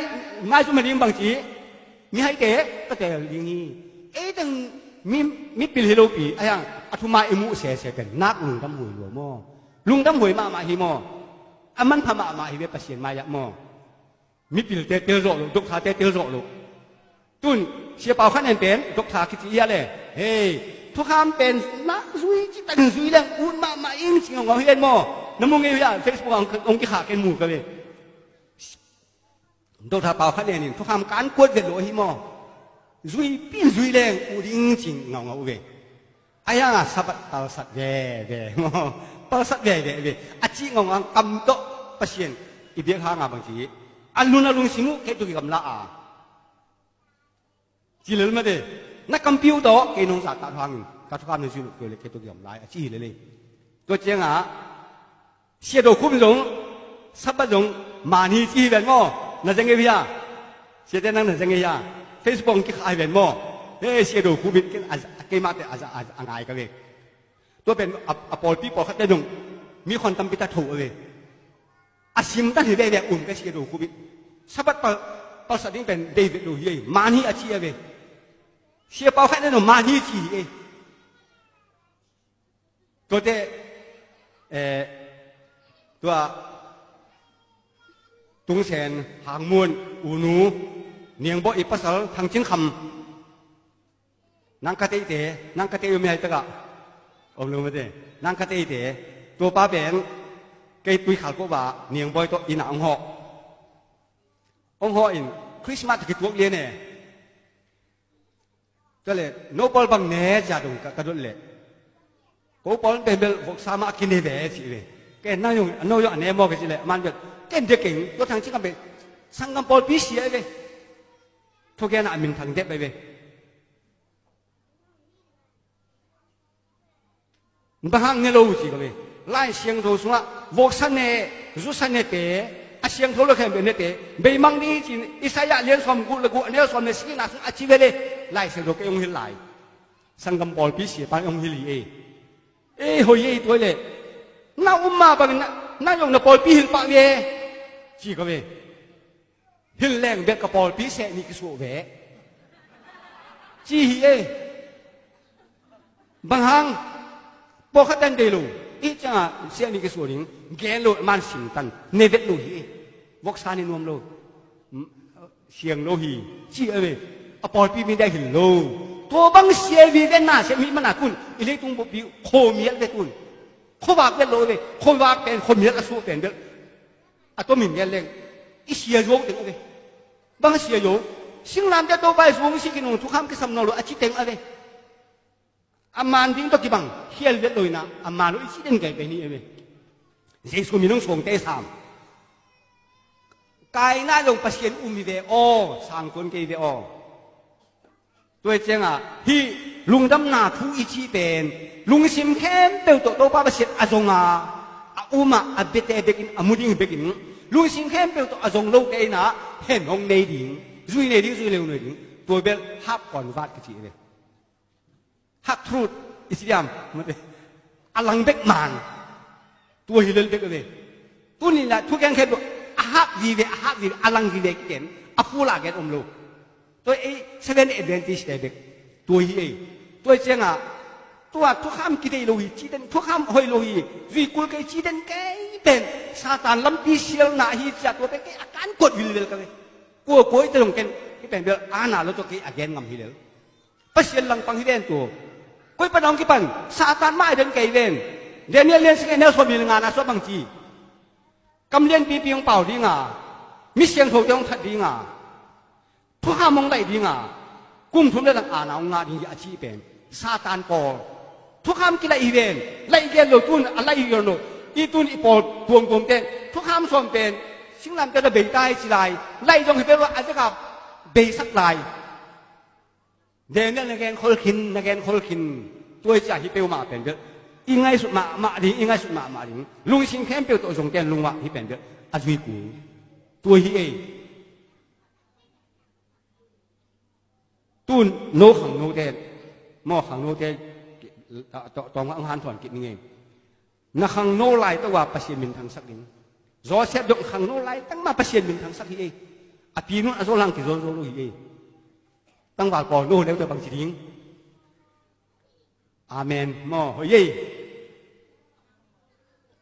ง่ายสุดมันเลี้ยงบางทีมีให้เตะก็เตะเลี้ยงนี่ตั้งมิพิลเลยปีไอ้ยังอัตุมาอิมุเสียเป็นนักลุงดำหวยหลวงมั้งลุงดำหวยมาหิมั้งอามันพมาหิเวภาษามาอยากมั้งมิพิลเตะโรลดกทาเตะโรลตุนเสียเป่าขันเอ็นเป็นดกทาคิดเยอะเลยเฮ้ทุกคำเป็นนักซุยจิตเป็นซุยแล้วอุ่นมาอิงสิ่งของเฮียนมั้งน้ำมึงเงี้ยเฟซบุ๊กองค์ที่ขาเกินหมู่กันเลยดกทาเป่าขันเอ็นทุกคำการกวดเกิดโลหิมั้งซุยปีนซุยแรงอุ่นจริงเงาเว้ยไอ้ยังสับเป่าสัตว์เว่มั้งเป่าสัตว์เว่อาชีพของกำโตเปอร์เซ็นต์อีเบียข้างบางทีอันลุงสิมุแค่ตัวกำละจีเลยไม่ได้นักคอมพิวเตอร์เกณฑ์องศาตาทาง ก็ทุกคำในชีวิตเกิดเลยแค่ตัวเกี่ยวกับหลายอาชีพเลยตัวเจ้าเสียดคุ้มลงสับปะรดมานีจีเป็นมั้งนั่นจังไงพี่เสียแต่นั่งนั่นจังไงเฟซบุ๊กกี่ขายเป็นมั้งเฮ้เสียดคุ้มเป็นเกมมาแต่อาง่ายกันเลยตัวเป็นอปอลปีปอลเขาได้ดงมีคนทำพิธีถูกเลยอาชิมตั้งแต่แบบอุ่นก็เสียดคุ้มสับปะปอลสัตว์นี้เป็นเดวิดลูฮีมานีอาชีพเลยเสียปอลแค่ได้ดงมานีจีตัวเจ้ตัวตุงเซนหางมวนอูนูเนียงบ่อีปัสสาวะทางจิ้งคำนังคาเตเตนังคาเตอยู่ไม่ให้ตะกะอมรู้ไหมเต้นังคาเตเตตัวป้าแบงเกยตุยขาวก็ว่าเนียงบ่อยตัวอินองหออินคริสต์มาสที่ตัวเรียนเนี่ยก็เลยโนบอลบังเน่จ่าดงกระโดดเลยกูบอลเป็นเบลพวกสามากินได้แบบสิเลยแกนั่งอยู่อันโน้ยอันเนมอกันสิเลยมันแบบแกเด็กเก่งตัวทางจิ้งกันไปสังกับบอลพิเศษเลยทุกอย่างน่ะมินทางเด็กไปเลยบางเงี้ยเราสิกันเลยไล่เสียงโทรศัพท์วอกสันเน่รู้สันเน่เตะเสียงโทรศัพท์เป็นเน่เตะใบมังดีจีนอิสระเลี้ยงสมกูแล้วกูอันนี้สมเนสกินาสุอาชีพเลยไล่เสียงโทรก็ยังหิลไหลสังกับบอลพิเศษไปยังหิลีเฮ้ยตัวเลยน้าอุ้มมาบังน้ายงน่ะบอลพิหิลปะเวจีกันเลยหิลแรงเบ็ดกับบอลพิเศษนี่คือสู้เวจีบางครั้งพอเขาเต้นเดลูอีจ้าเสียนี่ก็ส่วนหนึ่งแกนโลมันสิงตันเนเวตโลฮีวอกซานี่นวมโลเสียงโลฮีจีเอเวอปอลปีไม่ได้หินโลตัวบางเสียวีเวนน่าเสียมีมันน่ะคุณอิเล็กตรงบุบิโคเมียเวคุณโควากเวโลเวโควากเป็นคนเมียกระสู้เป็นเวอะตัวมีเมียเล่งอีเสียโยกเต็งเวบางเสียโยสิ่งนั้นจะตัวไปสูงสิ่งนู้นทุกคำก็สำนวนโลอาชิเต็งเวอามันดิ้งตัวกี่บังเฮียเวทเลยนะอามันรู้สิ่งเก่งไปนี่เองเยซูมีน้องส่งเตะสามกายน่าลงปัสเซียนอุมิเวอสังคนเกยเวอตัวเจ้าฮีลุงดำนาผู้อิชิเป็นลุงซิมเข้มเติร์ตัวป้าปัสเซียนอาจงอาอุมาอับเบเตเบกินอามุดิงเบกินลุงซิมเข้มเติร์ตัวอาจงโลกเองนะเห็นองเนดิงซุยเนดิงซุยเลวเนดิงตัวเบลฮับก่อนวัดกันจีเลยฮักทรูดอิสลามมันเป็นอลังเบกมันตัวฮิเลลเบกเลยตัวนี้แหละทุกอย่างแค่ตัวฮักวีเวอลังวีเวกเกนอพูลาเกนอมโลตัวเอเซเว่นเอเวนติสเดเบกตัวฮีตัวเจ้าตัวทุกคำกิเลสโลหิจีเดนทุกคำหอยโลหิวิกุลเกจีเดนเกเป็นซาตานลัมปีเชียลนาฮีจัดตัวเป็นอาการกดฮิเลลกันเลยกลัวจะลงเกนที่เป็นเบลอาณาแล้วตัวเกอาเกนงำฮิเลลปัสเซียนลังปังฮิเลนตัวคุยปนองกี่ปันซาตานไม่เดินไกลเวนเรียนเรียนสิ่งนี้ส่วนมีงานนะส่วนบางทีกำเรียนปีปีของเป่าดีงามิเสียงโถจงทัดดีงาทุกข้ามองไหลดีงากุ้มทุ่มได้ต่างอ่านเอางานดีอาชีพเป็นซาตานปอทุกข้ามกิเลสอีเวนไล่เกลโลตุนอะไรอีกโลอีตุนอีปอทวงเต้นทุกข้ามส่วนเป็นสิ่งนั้นจะได้เบยได้จีไรไล่จงให้เป็นว่าอาจจะกับเบยสักลายเดี๋ยวนี้นักเรียนคนขินตัวจ่าฮิเปลมาเป็นเยอะอิงไงสุดมาดิอิงไงสุดมาดิลุงชิงแคมเปลตัวส่งเต้นลุงว่าฮิเป็นเยอะอาจุยกูตัวฮิตุนโนขังโนเต้หม้อขังโนเต้ตองอังหันถอนกิจนี่เองนักขังโนไลตัวว่าประเสียมินทางสักนิดรอเซฟยกขังโนไลตั้งมาประเสียมินทางสักทีอภินุนอโศลังกิโซโลฮิตั้งว่าก่อนโน่แล้วแต่บางสิ่งอาเมนมอเฮ้ย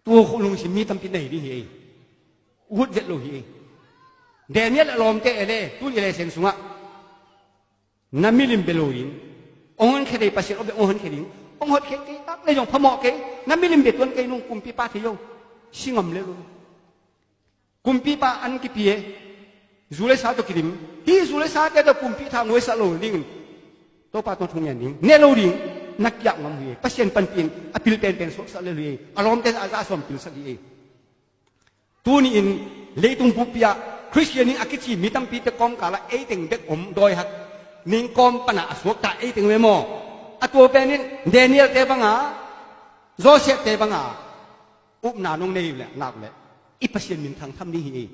ตัวคุณลุงสิมีตำปีไหนดิเฮ้ยอุดเวทโลหิเดี๋ยวนี้ลมเตะเลยตู้ยังไงเซนสุงะน้ำมิลิมเบโลหินองค์แค่ได้ปัสเซียนองค์แค่ดิ้งองค์แค่ได้ตักเลยยงพมอกแค่น้ำมิลิมเบ็ดวันแค่นุ่งกุมปีป้าที่ยงชิงอมเลยกุมปีป้าอันกี่ปีจูเลสาตัวกิริมฮีจูเลสาแต่ตัวกุมพีทางเวสโลดิ้งตัวป้าตัวทุ่งยันดิ้งเนโลดิ้งนักยักษ์งำเฮปัสเซียนปันปินอภิลเป็นสกสัลเลยอารมณ์แต่อาจารย์สมปิลสักทีตัวนี้อินเลตุงปุบยาคริสเตียนนี่อากิจิมีตั้งปีตะกอมกาละเอติงเด็กอมโดยฮักนิ่งกอมปนะสวกตาเอติงเวโม อะตัวเป็นนี่เดเนียลเตบังอ่ะโจเซฟเตบังอ่ะอุปนานงเนยแหละนักแหละอีปัสเซียนมินทางทำนี่เอง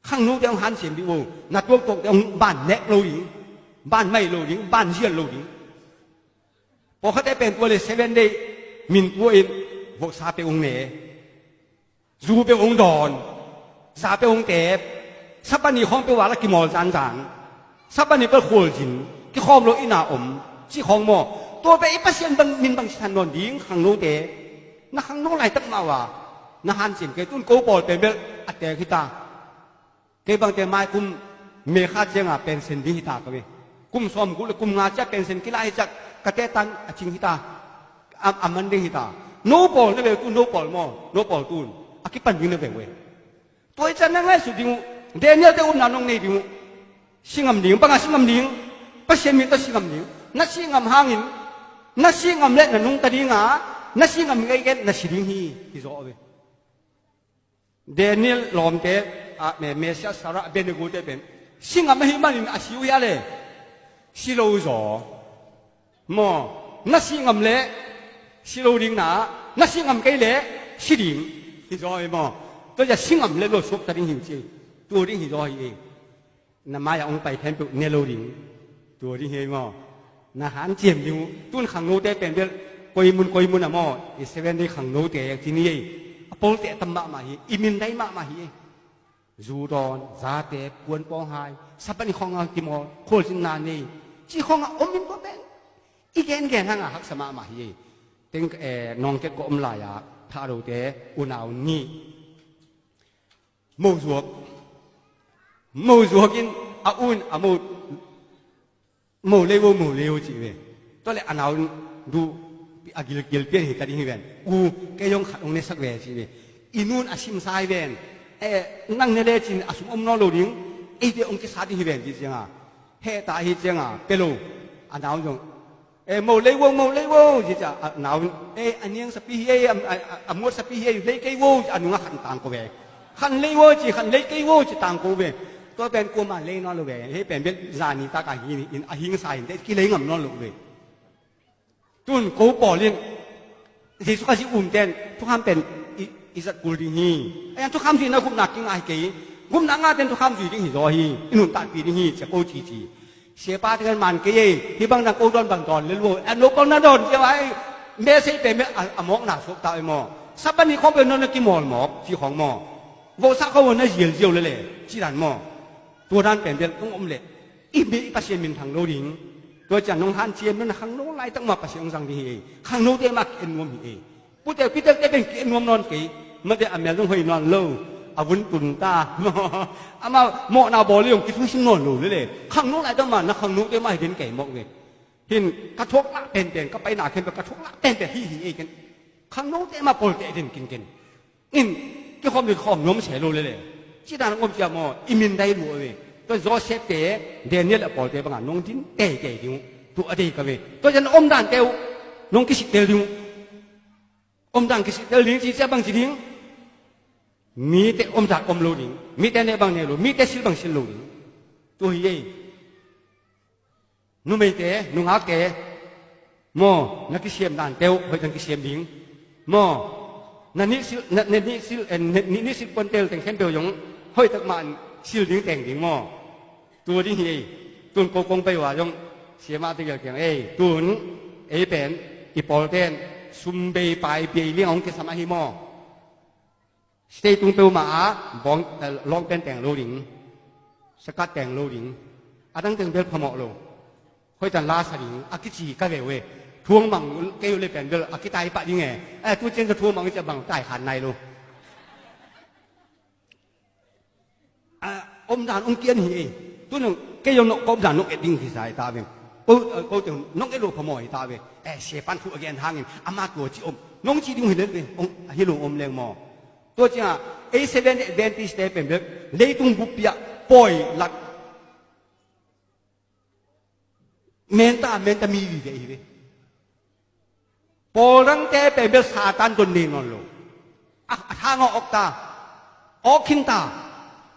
ข้างนู้นเดี๋ยวหันเสียงดิโวนัดตัวตกเดี๋ยวบ้านเละโลดิงบ้านไม่โลดิงบ้านเยี่ยนโลดิงพอเขาได้เป็นตัวเลยเซเว่นได้มินตัวเองพวกซาเปองเน่รูเปองดอนซาเปองเตบสับปะนี่ของเปว่าละกิมอลจานจานสับปะนี่เป็นขวดจินที่ข้อมโลอินาอมที่ของหมอตัวไปอีปัสเซียนบังมินบังชันนอนดิงข้างนู้นเตนักข้างนู้นไหลตั้งมาว่านักหันเสียงเกตุนโกบอลเป็นเบลอัดแต่ขี้ตาเกบังแต่ไม้กุมเมฆาเจียงอ่ะเป็นเซนดิหิตาก็เว้กุมซ้อมกุลกุมงาจะเป็นเซนกิลาหิจักกระเตตันจิงหิตาอามันดิหิตาโนบอลเนี่ยเว้ตุนโนบอลมอโนบอลตุนอากิปันยิงเนี่ยเว้ตัวจะนั่งไงสุดดิวเดนเนี่ยเดี๋ยวนั่งในดิวสิงห์ดิ่งปังสิงห์ดิ่งปัสเซียนมีตัวสิงห์ดิ่งนักสิงห์หางินนักสิงห์เล่นนั่งตะดิงอ่ะนักสิงห์ไงกันนักสิงห์ฮิโซเว้เดนิเอลลอมเตเมเซียสาระเบนกูเตเป็นสิงห์ไม่ให้มันอาศัยอะไรสิโลโซมอนักสิงห์เล่สิโลดิ่งนะนักสิงห์ไงเล่สิดิ่งฮิโซเอมอตัวจะสิงห์เล่โลสุกตะดิงหิวจีตัวดิ่งฮิโซเอน้ำมาอย่างองไปแทนตัวเนโลดิ่งตัวดิ่งเฮมอนาหารเจียมอยู่ตุนขังโนเตเป็นเบลกอยมุนอะมออีเซเว่นได้ขังโนเตอย่างที่นี่ปอลเตะตำมะมาฮีอิมินได้มะมาฮีจูดอนซาเตปวนปองไฮสับปะนี่ของอังกิมอโคลสินนานี่จีของอมินก็เป็นอีแกนหังหักสมามาฮีเต็งน้องเก็ตก็อมลายาทารุเตอุนาวนี่มูจวกินอาอุนอามูเลวจีเวตัวเลยอนาวดูอากิลเปียนเหตุการณ์นี้เวนแกยงขัดองในสักเวจีเวอินูนอาชิมไซเวนนั่งในเลจินอาสุอมนอโลดิงเดียองค์ที่สาธิตเวนจีเจียงอ่ะเฮตาฮิเจียงอ่ะเปโลอนาวจงมูเลวจีจ้าอนาวอันนี้สปีเฮอมวดสปีเฮเลกวอันนู้นขันต่างกูเวขันเลวจีขันเลกวจีต่างกูเวตัวเป็นกูมาเลนอโลเวเฮเป็นเป็นจานิตากาฮินอาหิงไซน์แต่กิเลงอมนอโลเวตุนกูปอลินที่สุขาสิอุ่มเต้นทุกคำเป็นอิสระกุลดิฮีไอ้ทุกคำที่นักกุมนักกินไอ้เก๋กุมนักงาเต้นทุกคำสิ่งที่หิโซฮีอินุนตัดปีดิฮีจะโกจีเสียป้าที่กันมันเก๋ที่บางนักโกดอนบางตอนเลี้ยวอันโลกอนนาดอนเจ้าไอ้เมสซี่เป็นอมอกหนาสุกตาไอ้หมอสับปะนี่เขาเป็นนักกิมอลหมอกที่ของหมอโวซักเขาวันนั้นเยี่ยวเลยจีรันหมอตัวนั้นเป็นต้องอมเล็ดอีเมย์ปัสเซียนมินทางโลดิงตัวจันทร์นงฮันเจียมนั่นข้างโน้นไล่ตั้งมาประเสริฐสังดีข้างโน้นได้มาเกินนวมเองพูดแต่พี่ได้เป็นเกินนวมนอนกี่ไม่ได้อเมริกันหอยนอนเล่าอาวุธตุนตาอามาหมอนาบอลเรื่องกิทุชินนอนหลูเลยข้างโน้นไล่ตั้งมานะข้างโน้นได้มาเห็นแก่หมอกเลยเห็นกระทบละเป็นก็ไปหนาเข้มไปกระทบละเป็นฮีเองกันข้างโน้นได้มาปนเตะกินอินก็ความเป็นความน้มเฉลเลยที่ด้านงมจะมออิมินได้รู้เลยตัวโจเซฟเตเดนิเอลปอลเตบังน้องทิ้งเตะดิวตัวอดีตก็เว้ตัวจันอมด่านเตวน้องกิสิเตดิวอมด่านกิสิเตลิงจีเจ้าบังจีดิงมีแต่อมด่านอมโลดิงมีแต่เนบังเนโลมีแต่สิลบังสิลโลดิงตัวเย่นุ่มเตนุ่งฮักเตมอนักกิเสียมด่านเตวเฮ้ยนักกิเสียมดิงมอนั่นนี่สิปนเตลแต่งเข้มเตวยงเฮ้ยตักมันสิลดิงแต่งดิงมอตัวดิเฮตุนโกงไปว่ายงเสียมาที่เกี่ยวตุนเป็นอีปอลเตนซุมเบย์ไปเบียเลี้ยงของกิสมาฮิมอสเตตุนเปลมาบองลองเป็นแต่งโลดิงสกัดแต่งโลดิงอาตั้งแต่งเบลพมอโลเฮ้ยจันลาสดิงอากิจีก็เวเวทวงมังเกลเลยเป็นเบลอากิตายปะดิงไงตัวเจนจะทวงมังจะบังใต้ขันในโลอมด่านองเกียนเฮตัวนึงแกยงนกกบด่านนกเอ็ดดิ้งที่สายตาเบงกูถึงนกเอ็ดโลพมอยตาเบงเสียปันทุกแกนทางเองอามาตัวจีอมน้องจีดิ้งเห็นเลยองฮิลงอมแรงมอตัวจ้าเซเว่นเดนติสเตเป็นแบบเลยตุงบุปผาปล่อยหลักเมนตามีวิเวหิปอรังเตเป็นแบบซาตันจนเนนอนโลทางออกตาออกขินตา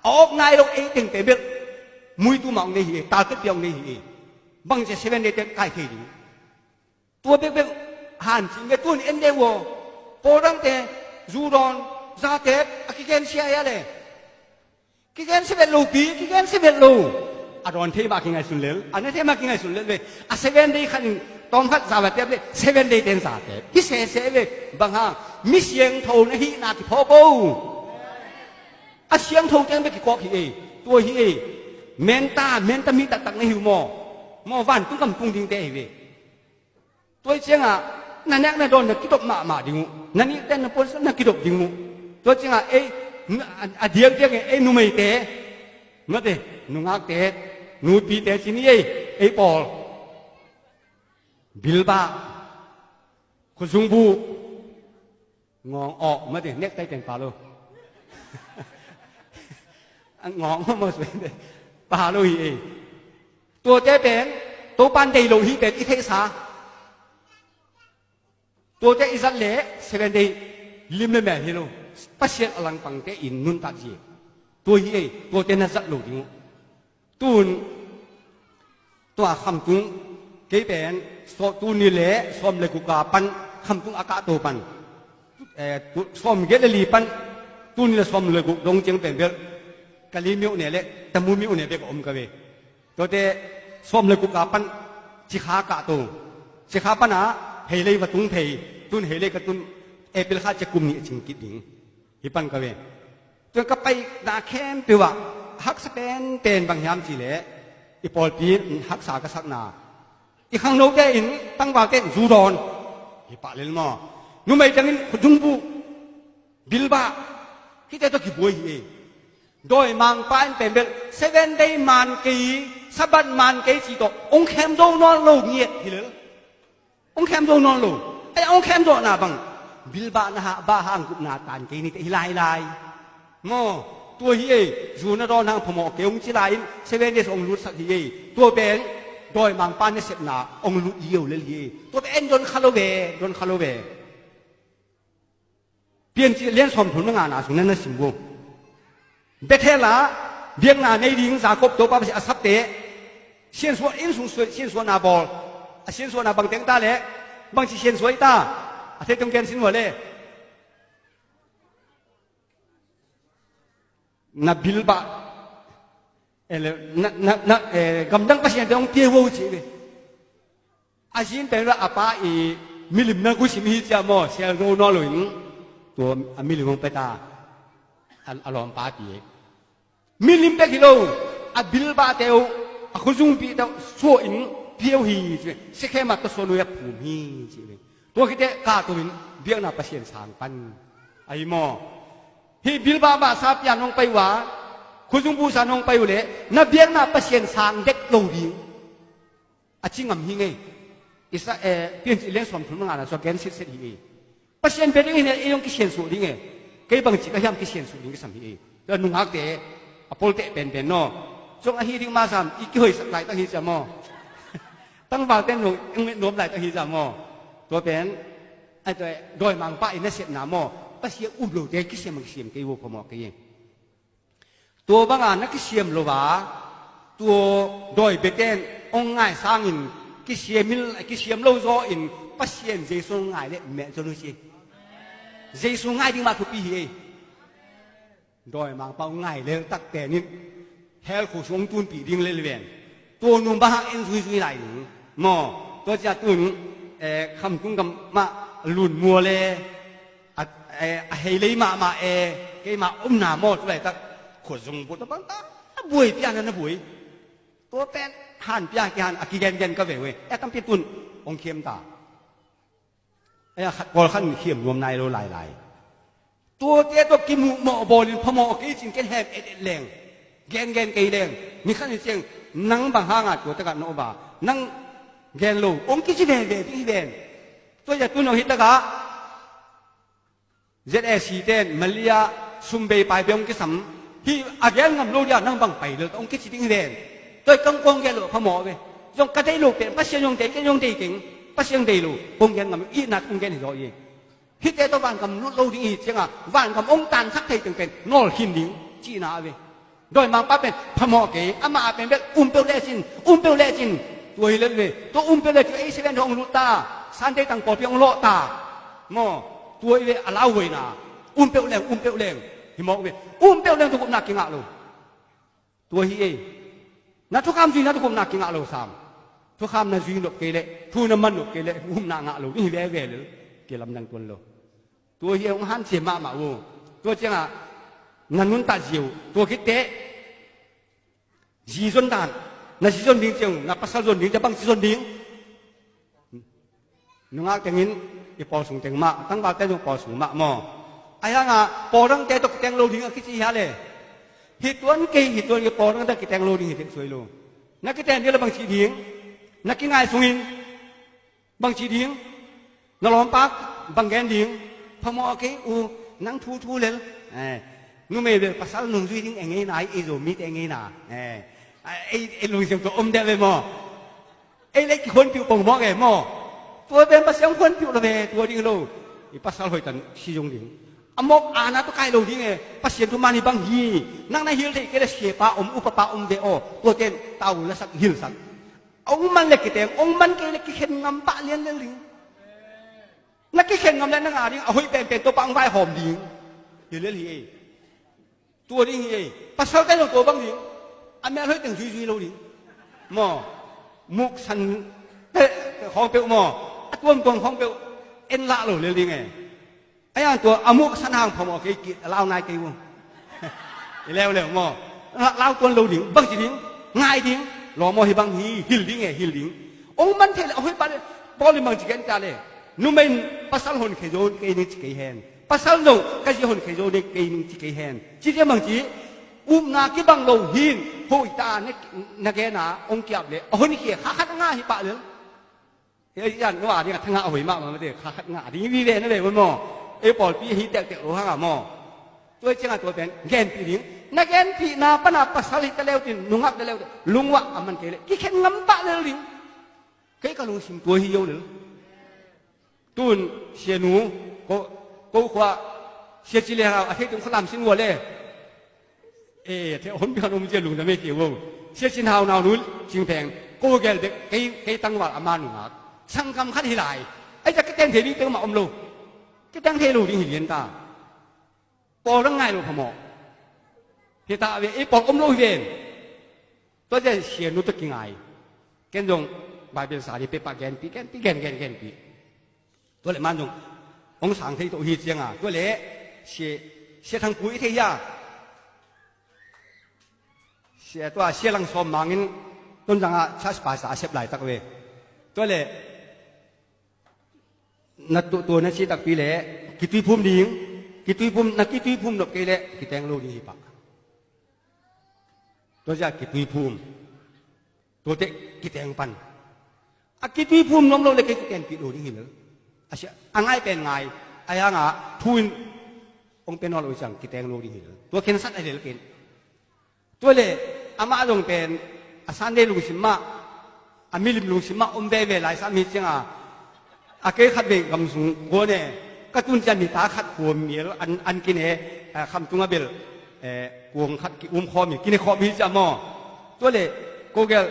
ออกนายเราถึงเป็นแบบมุยตัวมังนี่ตาเก็บยองนี่บางจะเซเว่นเดนใกล้เคียง ตัวเป็นหันจริงเป็นตัวนี้เอ็นเดวโปรังแต่จูรอนซาเตปกิเกนเชียเลยกิเกน11 โลปีกิเกน11 โลอารอนเทมากินไงสุนเลวอันนี้เทมากินไงสุนเลวเลย7 day ขันตอมพัดซาเตปเลย7 day เต็นซาเตปพิเศษเลยบางห่างมิเสียงโทนฮีนาที่พ่อปูเสียงโทนยังไม่กี่กอกฮีตัวฮีเมนตามีตักในหิวมอวันตุ้งกำตุ้งดิ้งเตะฮีตัวเชียงนั่นแหละนั่นโดนกิดกมาดิ้งนั่นนี่แต่นั่นพอสันกิดกดิ้งตัวเชียงเดียงนุ่มเตะนั่นเตะนุ่งอักเตะนุ่ปีเตะที่นี่ปอลบิลบาคุณซุงบูงองออกมาเตะเน็กไตเต็งปาโลงองมาสวยเลยปาโลฮีตัวเจ๊เป็นตัวปันเดโลฮีเป็นอิเทสาตัวเจ๊อิสันเล่7 day ลิมเลแม่ฮีโร่ปัจเจกอลังปังเตอินนุนตัดจีตัวฮีตัวเจ๊น่าจัดโลดิ้งตัวคำตุงเกเป็นตัวนี่เล่สวมเลกุกาปันคำตุงอากาศตัวปันสวมเกลลีปันตัวนี่สวมเลกุดงเจียงเป็นเบลกะลีมิวเนี่ยเล่ตะมูมิวเนี่ยเบกอมกะเวตัวเจ๊สวมเลกุกาปันจิขากะตัวจิขาปันเฮเลยวัตุงเพย์ตุนเฮเลยกตุนเปลข้าจะกุมนี่จิงกิดดิงฮิปันกะเวจนก็ไปนาแคมเปว่าฮักสเปนเป็นบางยามจีเล่อีปอลปีฮักษากษักนาอีข้างโน้นแกอินตั้งว่าแกจูดอนฮิปะเลนมอนุ่มไอ้จังอินขุจุงบูบิลบาที่แต่ตัวกี่บัวฮีโดยมังปานเป็นเบล7 day มันกีสับันมันกีจีโตองแคมโดนอนโลเงียฮิเลองแคมโดนอนโลไอ้องแคมโดนาบังบิลบานะฮะบ้าห่างกุบนาตานกีนี่แต่ฮิลายมอตัวฮีจูนรอนางพมอเกองจิลาย7 days องลุดสักฮีตัวเป็นโดยมังปานเนี่ยเสร็จนาองลุดเยี่ยวเลยฮีตัวเป็นโดนคาโลเวเปลี่ยนจีเลี้ยงสมทุนงานสุนันน่ะสิงห์เบเทล่าเบียงนาในดิงสากบตัวป้าไปอาศัพเตะเชียนส่วนอินสูงเชียนส่วนนาบอลเชียนส่วนนาบังเต็งตาเละบางทีเชียนสวยตาเทตรงแกนสินหัวเล่นาบิลบะกำลังประเชียนตรงเตี้ยวจีเลยอาชีพเป็นว่าอาป้าอีมิลิมนักกุศิมิจามอเชียโรนอลุงตัวมิลิมงเปตาอารมณ์ปาปีมิลิมเปกิโลอาบิลบาเตวอาคุซุงปีเตวส่วนเพียวฮีจีเสกมาตัวส่วนยาภูมิจีตัวคิดกาตัววินเบียงนาประเชียนสางปันไอ้หมอฮีบิลบาบาซาปยานงไปว่าคุซุงบูสานงไปอยู่เลยนับเบียงนาประเชียนสางเด็กโลดีอาจิงงำฮิงไงอิสราเอลเปลี่ยนเลี้ยงสมทุนงานส่วนแกนสิทธิ์ฮีประเชียนเป็นยังไงเนี่ยยังกิเชียนสูดีไงเกี่ยบางทีก็ยังกิเชียนสูดีก็สำฮีแล้วนุ่งฮักเตะอโปลเตะเป็นเนาะจงอาฮีดิ้งมาซ้ำอีกเคยสักหลายตั้งฮีจามอตั้งว่าเต้นหนุ่มหนุ่มหลายตั้งฮีจามอตัวเป็นไอ้ตัวโดยมังป้าอินเนเซียนามอประเชียอุ้มโลเด็กกิเชียมันกิเชียมเกี่ยวพมอกี่ตัวบางอันนักกิเชียมโลวาตัวโดยเบเต้นองง่ายสร้างอินกิเชียมิลกิเชียมโลโซอินประเชียนเจสุง่ายเลยแม่จนุชีเจสุง่ายดิ้งมาทุกปีโดยมังป้าง่ายเลยตักแต่นิดเฮลขู่ชงตุนปีดิ้งเลยเวียนตัวนุ่มบ้าเอ็นซุยไหลหนึ่งมอตัวจะตุนคำกุ้งกับมาหลุนมัวเลยเฮเลยมาเกมาหน้ามอดอะไรตักขวดชงบุตรบ้างตาบุยพี่อันนั้นบุยตัวเป็นหันพี่อันหันอากิเย็นก็เว้ยกำปีตุนองเข้มตากอลขันเข้มรวมในเราหลายตัวเจ้าตัวกิมูหมอบอลินพมอกิจิงเกนแฮมแรงเกนเกยแรงมีขั้นเสียงนั่งบางห้างตัวตะกันโนบานั่งเกนโลองกิจิเวนพี่เวนตัวจะตุนเอาฮิตตะกะZSC เต้นมาเลียซุมเบย์ไปเบงกิสัมที่อาเกนงำโลยานั่งบังไปเลยองกิจิติงเวนตัวกังกงเกนโลพมอเวยงกระเดโลเป็นปัสยงเตะยงเตะเก่งปัสยงเตะโลกงเกนงำอีนัดกงเกนรอยีฮิตเตตัววันกำนุโลดิ้งอีเชียงอ่ะวันกำองตันสักเทตึงเป็นนอลหินดิ้งจีน่าเวโดยมังป้าเป็นพมอเกอามาเป็นแบบเปลเลจิน ตัวเล่นเลยตัวเปเลยตัวเซเว่นทองลุตาสันเดตังปอเปียงโลตามอตัวเล่อลาวเวนะเปเลยหิมอกเวเปเลยตัวกุมนักกิงอะโลตัวเฮนัทุกคำจีนัทุกกุมนักกิงอะโลสามทุกคำนัจีนกเกเลทูนมันนกเกเลกุมนักอะโลนี่เวเลยเกลำนังตัวโลตัวเฮองหันเสียมาโวตัวเจ้านันนุนตาจิวตัวคิดเตะจีจนดานนั่นจีจนดิ้งเจ้านั่นภาษาจนดิ้งจะบังจีจนดิ้งนึกว่าแต่งินอีปอสูงแต่งมาตั้งบาแต่จงปอสูงมากมอไอ้ยังอ่ะปอตั้งแต่ตกแต่งโลดิ้งคิดจีฮะเลยหิตวันเกยหิตวันกับปอตั้งแต่กิแต่งโลดิ้งหิตสวยโลนักกิแต่งเดี๋ยวเราบังจีดิ้งนักกินง่ายสูงอินบังจีดิ้งนรอมปักบังแกนดิ้งพมอเกยอูนั่งทูเลยนู่นไม่เป็นภาษาหนุ่มจุยดิ้งเองไงนายไอ้โจมีเองไงน่ะไอ้ลุงเสียงตัวเด็กเลยมั้งไอ้เล็กคนผิวปงมองไงมั้งตัวเป็นภาษาคนผิวเลยตัวดิ้งโลอีภาษาหอยตันชิจงดิ้งอมกอาณาตัวใครโลดิ้งไงภาษาทุมานี่บางฮีนั่งในฮิลที่เกล้เสียป้าอุปป้าเดโอตัวเก่งเต่าและสักฮิลสักองมันเล็กเต็งองมันเกล้เข็นงำปะเลี้ยนเลยนักเข็นงำเลี้ยนนักอาดิ้งเอาหอยเป็นตัวปังใบหอมดิ้งฮิลเลยตัวดิ้งเฮภาษาแต่ตัวบางดิ้งอันนี้เราถึงจุยๆเราดิหมอมุกสันของเปียวหมอตัวของเปียวเอ็นละเราเลยดิไงไอ้ยังตัวอามุกสันหางพอหมอเกี่ยเล่านายเกี่ยวแล้วหมอเล่าตัวเราดิบางสิ่งง่ายดิหล่อหมอให้บางฮีฮิลดิไงฮิลดิองมันเทเอาให้ไปบอลบางสิ่งกันเลยนุ่มเป็นภาษาคนเขยโยนเกยนิจิเกยแฮนภาษาโลกก็จะคนเขยโยนเกยนิจิเกยแฮนที่เดียวบางทีนาคิบังโลหินโหยตาเนี่ยนักเกณฑ์องค์เกียบเลยโอ้นี่เกี่ยขัดง่ายหิปะเลยเฮ้ยยันว่าเนี่ยทั้งเอาไว้มากมันไม่ได้ขัดง่ายดีวิเวนั่นเลยวันหมอไอ้ปอดปีหิเตะโลหะหมอตัวเจ้าตัวเป็นแกนปีนี้นักเกณฑ์ปีนาปนาปัสสาวะตะเลวตินนุ่งอับตะเลวลุงวะมันเกล้กี่แค่งำปะเลยลิงเกี่ยก็ลุงสิมตัวหิโยเลยตุนเสียหนูก็ขวาเสียจิเลเราอาทิตย์ถึงขลามสินวัวเลยเที่ยวคนเพียงนุ่มเจลุงจะไม่เกี่ยวเสียชินหาวนาวนู้นจิงแพงกูแกเด็กไอ้ตั้งว่าอามาหนุ่มช่างคำคัดหิลายไอ้จะก็แต่งเทวีเติมมาอมโลก็แต่งเทลูดิ้งหิเลียนตาปอแล้วไงลูกพมอเฮตาเวไอ้ปออมโลเวนตัวจะเสียนุตกิงไงแกนจงบายเป็นสาดีเปปาแกนปีปีตัวเลยมันจงองสังเทตัวหิเจียงตัวเลยเสียทางปุ๋ยเทียเสียตัวเสียหลังสมมังินต้นจังอาชัดภาษาเสียบหลายตะเวตัวเลยนักตัวนักชีตักปีเล่กิตุยพุ่มดิ้งกิตุยพุ่มนักกิตุยพุ่มดอกเกล้กิแตงโลดีปะตัวจะกิตุยพุ่มตัวเด็กกิแตงปันกิตุยพุ่มน้องโลเลยกิแตงกิโลดีเหรออาเสียอังไงเป็นไงไอ้ยังอ่ะทุนองเป็นนอลอยจังกิแตงโลดีเหรอตัวเข็นสัตว์อะไรเกินตัวเลยอามาลงเป็นอาสันเดลุงสิมาอามิลิมลุงสิมาเวหลายสามีจังอาเกยขัดเบงกำสุงโกเนี่ยก็ตุนจะมีตาขัดหัวมีอันกินคำตุงเบลกวงขัดคอมีกินคอมีจะมอตัวเลยโกเกล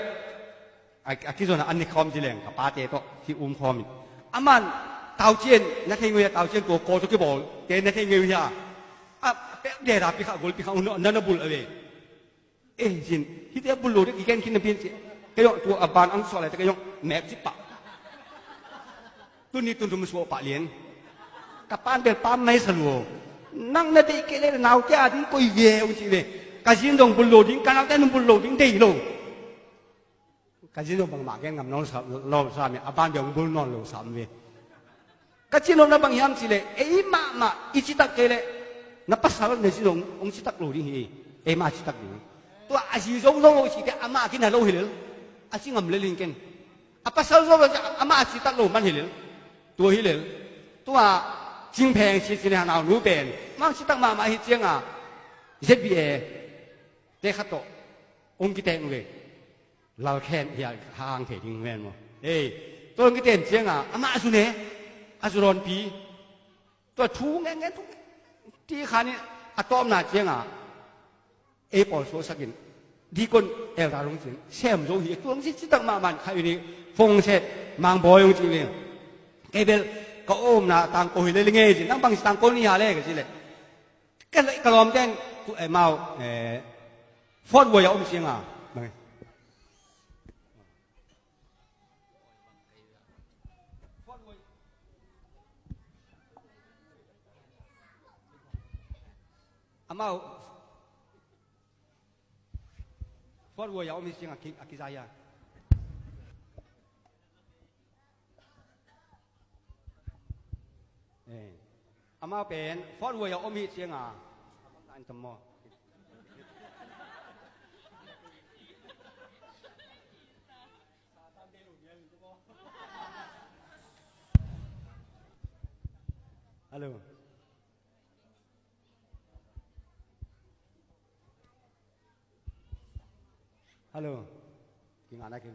อากิจนะอันนี้คอมจีแรงกับปาเตโตที่คอมีอามันเตาเจียนนักเทงเวียเตาเจียนตัวโกจุกิบอลเตนนักเทงเวียเดราพิฆาโกลพิฆานันนบุลเอสินที่เดียบุลลูที่กินกินเป็นสิก็ยกตัวอับบานอังสอะไรแต่ก็ยกแม็กซิปะตัวนี้ตัวมันสวปะเลี้ยนกับปานเป็นปานไม่สลัวนั่งนาทีเกล้นาวแก่ดิ้งกุยเยวสิเวกาจินตรงบุลลูดิ้งการเอาแต่นุ่มบุลลูดิ้งได้โลกาจินตรงบางหมากแกงกับน้องสามีอับบานยังบุลนอนโลสามเวกาจินตรงนั้นบางยามสิเลไอ้มาอิจิตักเกล้นับภาษาในสิตรงองค์จิตักโลดิ้งไอ้มาจิตักดิ้งตัวอาชีพโลสิแต่อามากินอะไรโลหิลอาชีพงำเลลิงกันอาภาษาโลอามาจิตักโลมันหิลตัวหิลตัวจิงแพงชิชินหานาวรู้เป็นมันจิตักมาฮิเจียงเจ็บบีเด็กขัดโตองค์กิเตงเลยเราแค่อยากห่างเถิดดิ้งแม่นมั้งตัวองค์กิเตงเจียงอามาสุเนอาสุรอนปีตัวทูงเงี้ยทุกที่ขานี่อะตอมนาเจียงปอลโซสักิน ดีคนเอลตาลงสิแซมโจฮีตัวนี้จิตตั้งมามันใครนี่ฟงเสร็จมังบอยงจีเลยเกเบลก็โอมนะต่างโกหิเลยเงี้ยจินั่งบังต่างโกนี่หาเลยกันสิเลยก็ลอมแจ้งไอ้เมาฟอดวัยอมเสียงอ่ะอามาฟอดวัยอมเสียงอ่ะคิดใจอ่ะอามาเป็นฟอดวัยอมเสียงอ่ะอันจำมอฮัลโหลฮัลโหลกินอะไรกิน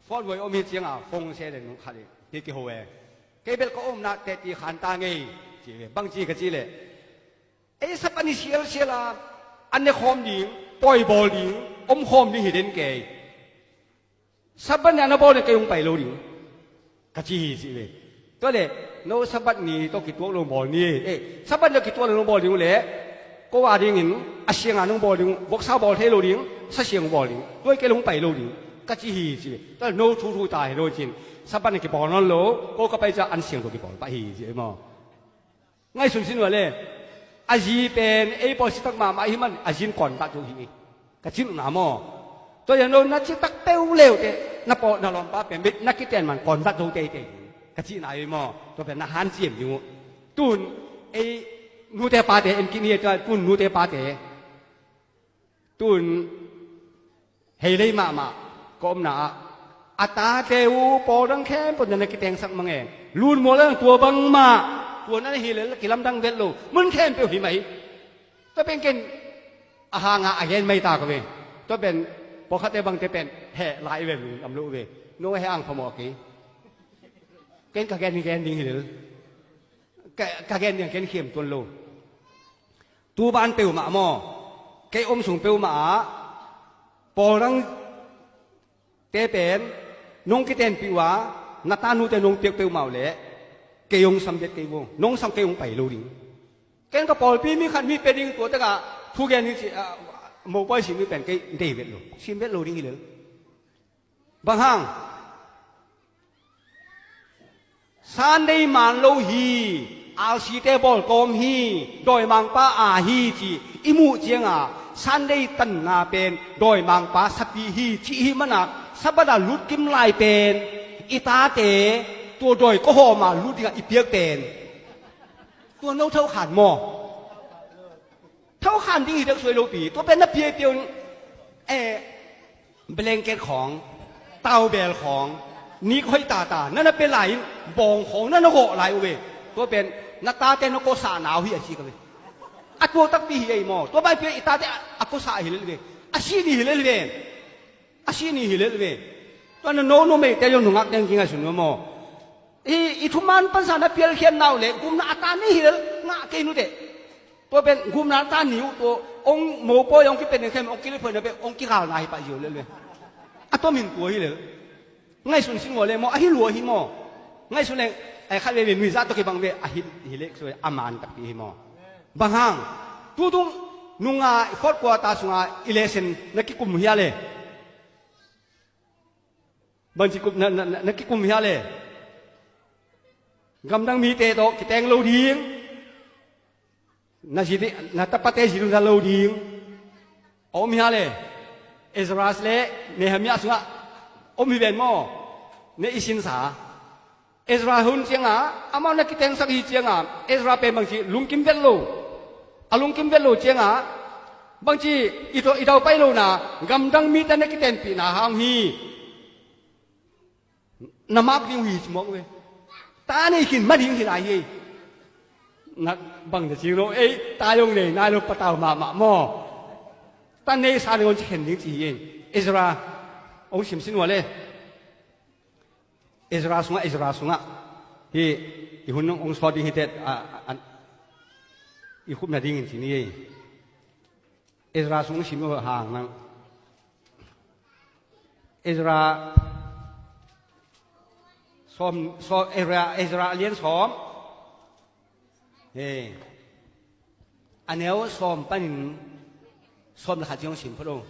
ฟอดวัยอมเสียงอ่ะฟงเสียเลยนุ่งขาดที่กี่หัวเกเบลก็อมนะแต่ที่ขันตาไงจีบางจีก็จีเลยสับอันนี้เสียละอันนี้คอมดิงปล่อยบอลดิงอมคอมดิงเห็นเกย์สับอันนี้นะบอลเนี่ยเกย์ลงไปโลดิงก็จีสิเลยตัวเลยโน้สับอันนี้ต้องกี่ตัวลงบอลนี่สับอันนี้กี่ตัวลงบอลดิงเลยก็ว่าดิงอาเซียนลงบอลดิงบวกซาบอลเทโลดิงสัเซียงบอลดิงด้วยเกย์ลงไปโลดิงก็จีสิเลยตัวโน้ทูตายโลจินสับปันกี่บอลนั่นโลก็ไปจะอันเสียงตัวกี่บอลไปฮีใช่ไหมง่ายสุดสิ้นว่าเลยอาจีเป็นบอลสิตักมาอาจีมันอาจีก่อนตัดตัวฮีก็จิ้มหนามอตัวอย่างโน้นนักจิตักเต้าเร็วเตะนักปอนักลอมป้าเป็นมิดนักกิเตนมันก่อนตัดตัวเตะก็จิ้มหนายมอตัวเป็นนักฮันเจียมอยู่ตุนนูเตปาเตเอ็นกินเนี่ยตัวตุนนูเตปาเตตุนเฮเลยมาก็มนาอัตราเทวปอดังแค่ปนยันกิเตงสักมังเองลูนโมเลตัวบังมาตัวนั้นฮิเลลกิลำดังเวลโลมันแค่เปียวหิไหมตัวเป็นเกณฑ์อาหางอาเย็นไม่ตากเวตัวเป็นพอเขาเตบังเตเป็นแห่ลายเวลอำลูเวโน้ให้อ่างพมอกีเกณฑ์กะแกนนี่แกนดิ้งฮิเลลกะแกนเนี่ยเกณฑ์เข้มตัวโลตัวบ้านเปียวมาหม้อเกยอมสูงเปียวมาปอดังเตเป็นนงกิเตนปีวานาตานูเตนงเปียกเปียวเมาเละเกยงสัมเด็จเกยวงนงสังเกยงไปโลดิงเกณฑ์กระปอลปีมีขันมีเป็นดิงตัวแต่กะทุกอย่างนี้สิโมบายสิมีเป็นเกยเดวิดโลสิเวดโลดิงเลยบางห้างซันได้มานโลฮีอาชีเตบอลกอมฮีโดยมังป้าอาฮีจีอิมูเจียงอาซันได้ตันนาเป็นโดยมังป้าสปีฮีจีฮิมันอาสับดาลุดกิมลายเป็นอิตาเตตัวโดยก็หอมาลุดอีเปียกเป็นตัวโน้เท่าขันหม้อเท่าขันที่เด็กสวยโลปีตัวเป็นนับเปียเปียวเบลงเกตของเตาเบลของนี่ค่อยตานั่นเป็นไหลบองของนั่นโหไหลเวตัวเป็นนาตาเตนโกสาหนาวเฮียชีกันเวอัตัวตักปีเฮียหม้อตัวใบเปียอิตาเตอโกสาเฮียเลยเวอาชีนี่เฮียเลยเวอาชีนี่เฮียเลยเวตอนนั้นโน้ไม่แต่ยังหนุ่มอักยังกินกันสุนทรโมอีทุมันปัญหาเปียเขียนนาวเลยกุมนาตานี่เฮียงะเกนุเดตัวเป็นกุมนาตาหนิวตัวองโมโปยองกิเป็นแค่องกิเลเพลินเป็นองกิข่าวนายไปอยู่เลยอัตัวมินตัวเฮียง่ายสุดสิ่งว่าเลยมอหิลัวหิมอง่ายสุดเลยข้าเรียนวิชาตัวกี่บางเวอหิฮิเล็กสวยอามานตักปีหิมอบางห้างตัวตรงนุ่งฟอดกว่าตาสุงอิเลเซนนักกิคุมเฮียเลยบางทีกุมนักกิคุมเฮียเลยกำลังมีเตโตกิแตงโลดิงนาจิตนาตปะเตจิรุนโลดิงอมเฮียเลยอิสราเอลเนหมียสุงอมฮิเวนมอเนอิสินสาอิสราหุนเจียงอามานักกิแตงสักฮีเจียงอิสราเป็นบางทีลุงกิมเวลโลลุงกิมเวลโลเจียงบางทีอีดาวไปโลนะกำลังมีแต่นักกิแตงปีนาหางฮีน้ำมักดิ้งหีสมองเว้ยตาเนี่ยกินมาดิ้งที่ไหนเฮ้ยนักบังจะชิโร่ตายงเลยนายลงปะเตามาหม้อตาเนี่ยสารคนจะเห็นดิ้งจีเองอิสราองค์ชิมสินวะเลยอิสราสุงที่อีหุ่นองค์สวดดิ้งที่เด็ดอีคุบนาดิ้งที่นี่ อิสราสูงชิมก็ห่างนั่งอิสราซ้อมอิสราเลียนซ้อมอันนี้ซ้อมปั้นซ้อมราคาจีนชิมพระองค์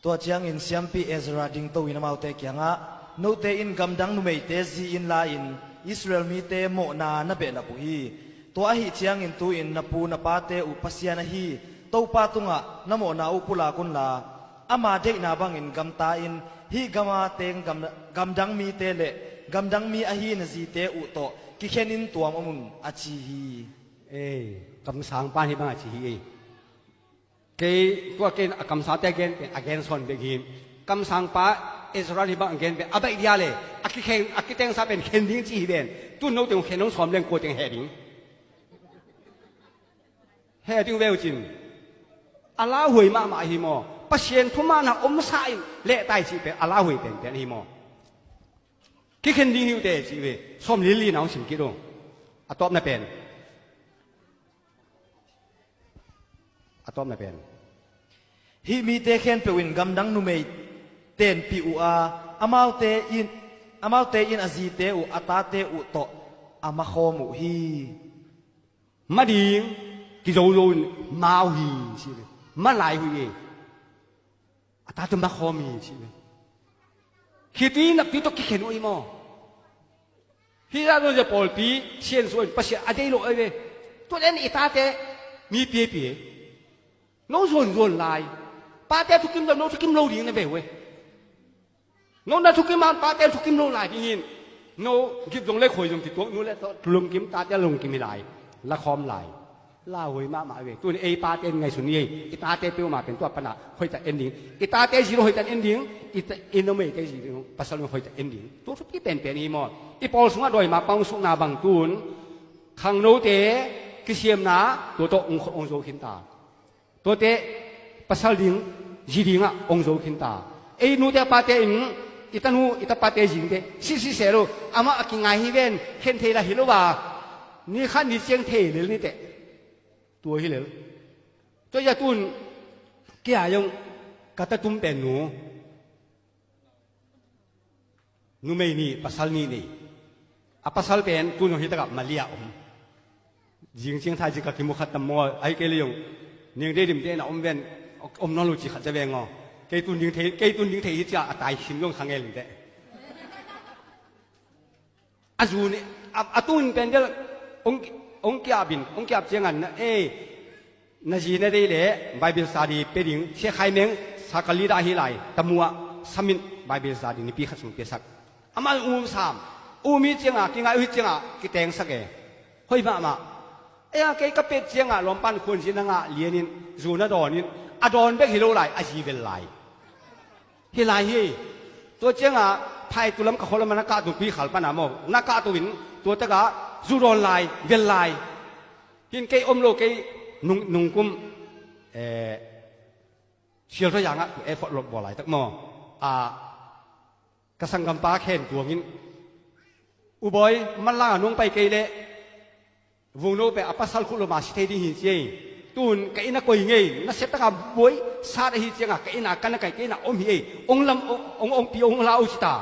ตัวเจียงอินเซียมปีเอซราดิงตัวอินมาเตกียงะโนเตอินกำดังนุเมเตซีอินลาอินอิสราเอลมีเตโมนาณเบนปุฮีตัวอหิเจียงอินตัวอินนปูนปาเตอุปสยานะฮีตัวปาตุงะนโมนาอุปุลากุนลาอามาเดนาบังอินกำตาอินฮีกามาเตงกำดังมีเตเลกำดังมีอหินซีเตอุโตกิเขนินตัวมมุนอาชีฮีกำสังปานที่บ้านอาชีฮีเกตัวเกณฑ์กำสังแต่เกณฑ์เป็นอเกณฑ์ส่วนเบกินกำสังป้าอิสราเอลบ้างเกณฑ์เป็นอาเบกเดียเลยอากิเคนอากิเตงซาเป็นเคนดิ้งจีเป็นตุนโนติงเคนน้องสอมเลี้ยงโกติงเฮดิ้งเฮดิ้งเวลจินอาลาหวยมาฮิโมปัศยันทุมานะอมสายเละไตจีเป็นอาลาหวยเป็นฮิโมกิเคนดิ้งฮิวเตจีเป็นสอมลิลี่น้องสิงกิโลอาตอบน่ะเป็นอาตอบน่ะเป็นฮีมีเตเคนเปวินกำดังนุเมยเตนปีอูอาอามาเตอินอาซีเตอูอาตาเตอูโตอามาโคมุฮีมาดีกิโจโรนมาฮีสิเลยมาลายหุยอาตาตุมาโคมีสิเลยคิดนักที่ต้องคิดเห็นว่าอีโมที่เราจะปอลปีเชียนส่วนปัจจัยอะไรโลเอเวตัวเล่นอีตาเตมีเปียน้องส่วนลายป้าเตทุกกิมเราน้องทุกกิมเราดีนะเบลเว้น้องน่าทุกกิมมาป้าเตทุกกิมเราลายที่นี่น้องกิมตรงเล็กหอยตรงที่ตัวนู้นแล้วลงกิมตาเตลงกิมไม่ลายละคอมลายล่าหอยมาเวตัวนี้ป้าเตไงส่วนนี้อีตาเตเปียวมาเป็นตัวปัญหาหอยแต่เอ็นดิ้งอีตาเตจีโร่หอยแต่เอ็นดิ้งอีตาอินโนเมย์เตจีโร่ภาษาลงหอยแต่เอ็นดิ้งตัวทุกที่เป็นอีหมดอีปอลสุงาโดยมาปังสุนาบังตูนขังโนเตกิเซียมนาตัวโตองโซขินตาตัวเตภาษาลิงจีดิงะองโซขินตานูเตปาเตอินอิตานูอิตาปาเตจิงเตซิเซโรอามากิงไงฮิเวนเห็นเทละฮิโลวานี่ขันนี่เจียงเทเลยนี่เตตัวฮิเลตัวยาตุนเกี่ยยงกัตตุมเป็นนูไม่นี่ภาษานี่นี่ภาษาเป็นตุนฮิตกับมาเลียจิงเชียงไทยจิกกิมุขัดตมอไอเกลียงนิ่งได้ดิมเตนะอมเวนอมนอลูจิขัดจะเวงอเกตุนยิงเทยิจะตายชิมยงขังเอลิเตอาจูนี่อาตุนเป็นเดลองค์อาบินองค์อาบเจียงอันนาจีนได้เลยไบเบิลสาดีเป็นยิงเชื่อใครเมงสักลีดาฮิไลตมัวสมินไบเบิลสาดีนี่ปีขัดสุนเปสักอามาสามมีเจียงอ่ะกิงไอเจียงอ่ะกิแตงสักเฮ้ยมาเกย์ก็เป็นเจียงอ่ะลมปันคนจีนงะเลียนินจูน่าดอนินอดอนเบกฮิโลไลอาจีเวลไลฮิไลฮีตัวเจียงอ่ะไทยตุลมกับคนละมันนักการตุปีขัลปันอ่ะมองนักการตุวินตัวตะกะจูรอนไลเวลไลฮินเกย์อมโลเกย์นุ่งกุมเชียร์ตัวอย่างอ่ะฟอร์ดบอลไลตักมอกระสังกำปาเข็นตัวงินอุบอยมันล่านุ่งไปเกย์เลวงโนเปอปัสสัลคุลมาสิเทดิหินเจตุนกอินักกอยเงยนักเสตกับบุยซาดหิเจงกอินักกันกอินักอมเฮองลำองปีองลาอุชิตา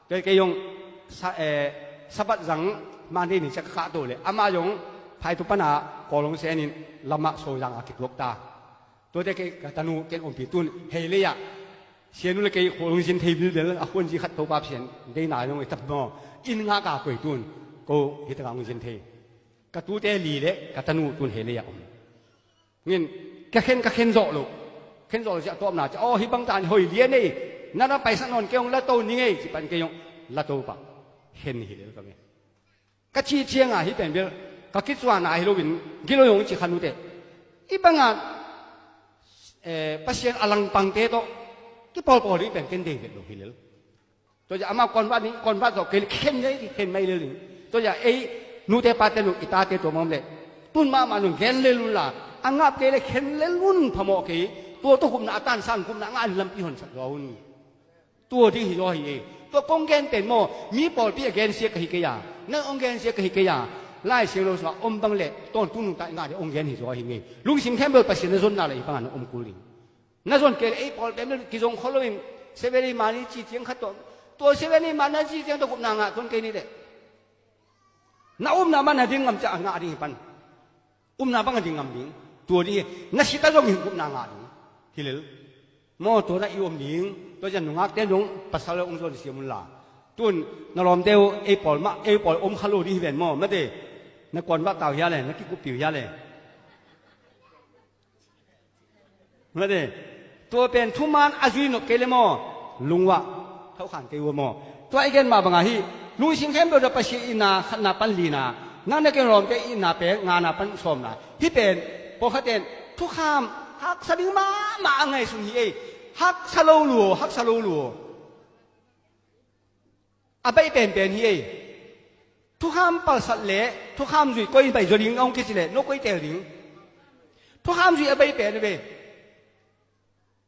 เกยงสับจังมาดีนี่จะขาดตัวเลยอามาองไทยตุปนาโกลงเซนินลำมาโซยังอากิกลกตาตัวเด็กกตันูเกอมปีตุนเฮเลยะเสียนุเลกโกลงเซนเทบิลเดลอาคนจีขัดตัวปาเสียนได้นายองตับมออินงากากวยตุนโกฮิตกางเซนเทกตูเตลีเละกตันูตุนเฮเลยะเงินกะเข็นโจลูกเข็นโจจะตัวมันจะฮิบังตานหอยเลี้ยนี่นั่นไปสักนอนเกี่ยงละโตนี่ไงสิปันเกี่ยงละโตปะเห็นหิเลก็ไม่กะชีเชียงอ่ะฮิเป็นเบลกะคิดส่วนไหนฮิโลวินกิโลยงจิขันุเตอีบังอ่ะปัศยันอลังปังเตโตที่ปอลนี่เป็นเก่งเด็กลูกฮิเลตัวจะอามาก่อนว่าจะเข็นเลยเข็นไม่เลยตัวจะนูเตปาเตลุอิตาเตตัวมันเลยตุนมานุเข็นเลยลุล่ะอังงับเกลเข็นเลยลุนพมอกีตัวคุมนาตันสั่งคุมนางานลำปีหอนสักเราตัวที่หิโลหิตัวกงเกนเป็นโมมีปอลปีเกนเสียกหิกยานั่งองเกนเสียกหิกยา ไล่เสียงเราสว่าอมบังเล่ต้นตุ้นตายงาเดี๋ยวองค์เย็นหิจอยหิงลุงสิงแค่เบลประสิทธิ์ในส่วนอะไรบ้างอมกุลิงในส่วนเกลไอ้พอเป็นกิจงเขาเลยเซเวนีมานี่จีเจียงขัดตัวเซเวนีมานี่จีเจียงตัวกุนางอ่ะต้นเกนี่เด็น้านามันดิ่งงำจะงาดิ่งปันนาบังดิ่งงำดิ่งตัวนี้นักศิษย์ต้องหิงกุนางอ่ะฮิเลลมอตัวนั้นอีอมดิ่งตัวจะหนุ่งอักเต้นหนุ่งภาษาเราองค์โซนเสียมุลลาตุนนรอมเดียวไอ้ปอลมาไอ้ปอลอมขลุ่ยที่เห็นมอไม่ได้นักกวนว่าเต่ายาเลยนักกิกุปิวยาเลยไม่ได้ตัวเป็นทุมานอาจุยนกเกลมอลุงว่าเขาขันเกวมอตัวไอ้เกณฑ์มาบังอาฮีลุงสิงเข้มเราจะไปชีอินาขนาปันลีนานั่นในเกณฑ์รอมเกอินาเป็นงานาปันสมนาที่เป็นพอเขาเป็นทุกข้ามฮักสลิมาไงสุนีเอฮักสโลลัวฮักสโลลัวอาไปเป็นเฮียทุกข้ามปัสสาวะทุกข้ามจุยก้อยไปจุลิงองคิดสิเลยนกก้อยเตลิงทุกข้ามจุยอาไปเป็นเว้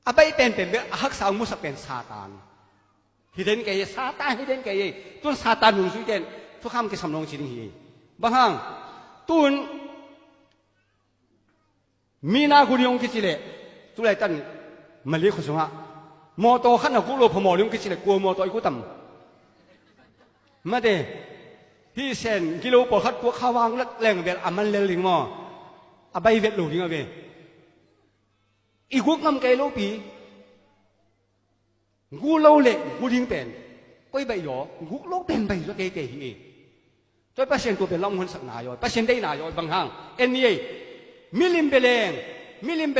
อาไปเป็นฮักสาวมุสเป็นซาตานฮิเดนเกย์ซาตานฮิเดนเกย์ตุนซาตานหนุ่มสุยเดนทุกข้ามเกสำนองจริงเฮียบางครั้งตุนมีนากุลีองคิดสิเลยตุเลยตันมาเลี้ยงคนสงฆ์มอโตขันนักกุโลพมอลิองคิดสิเลยกลัวมอโตอีกุตัมมาเดที่เซนกิโลปอดขัดตัวข้าวางแรงแบบอามันเลลิงมออาไปเวทหลุดยังไงเว้อีกุกงำไกโลปีกูเล่าเล็กกูดิ้งเป็นก้อยใบหยอกุกโลเป็นใบหยอเก๋ๆฮีตัวเปอร์เซ็นต์ตัวเป็นล่องคนสักนายอยเปอร์เซ็นต์ได้นายอยบางครั้งเอ็นนี่มิลิมเบ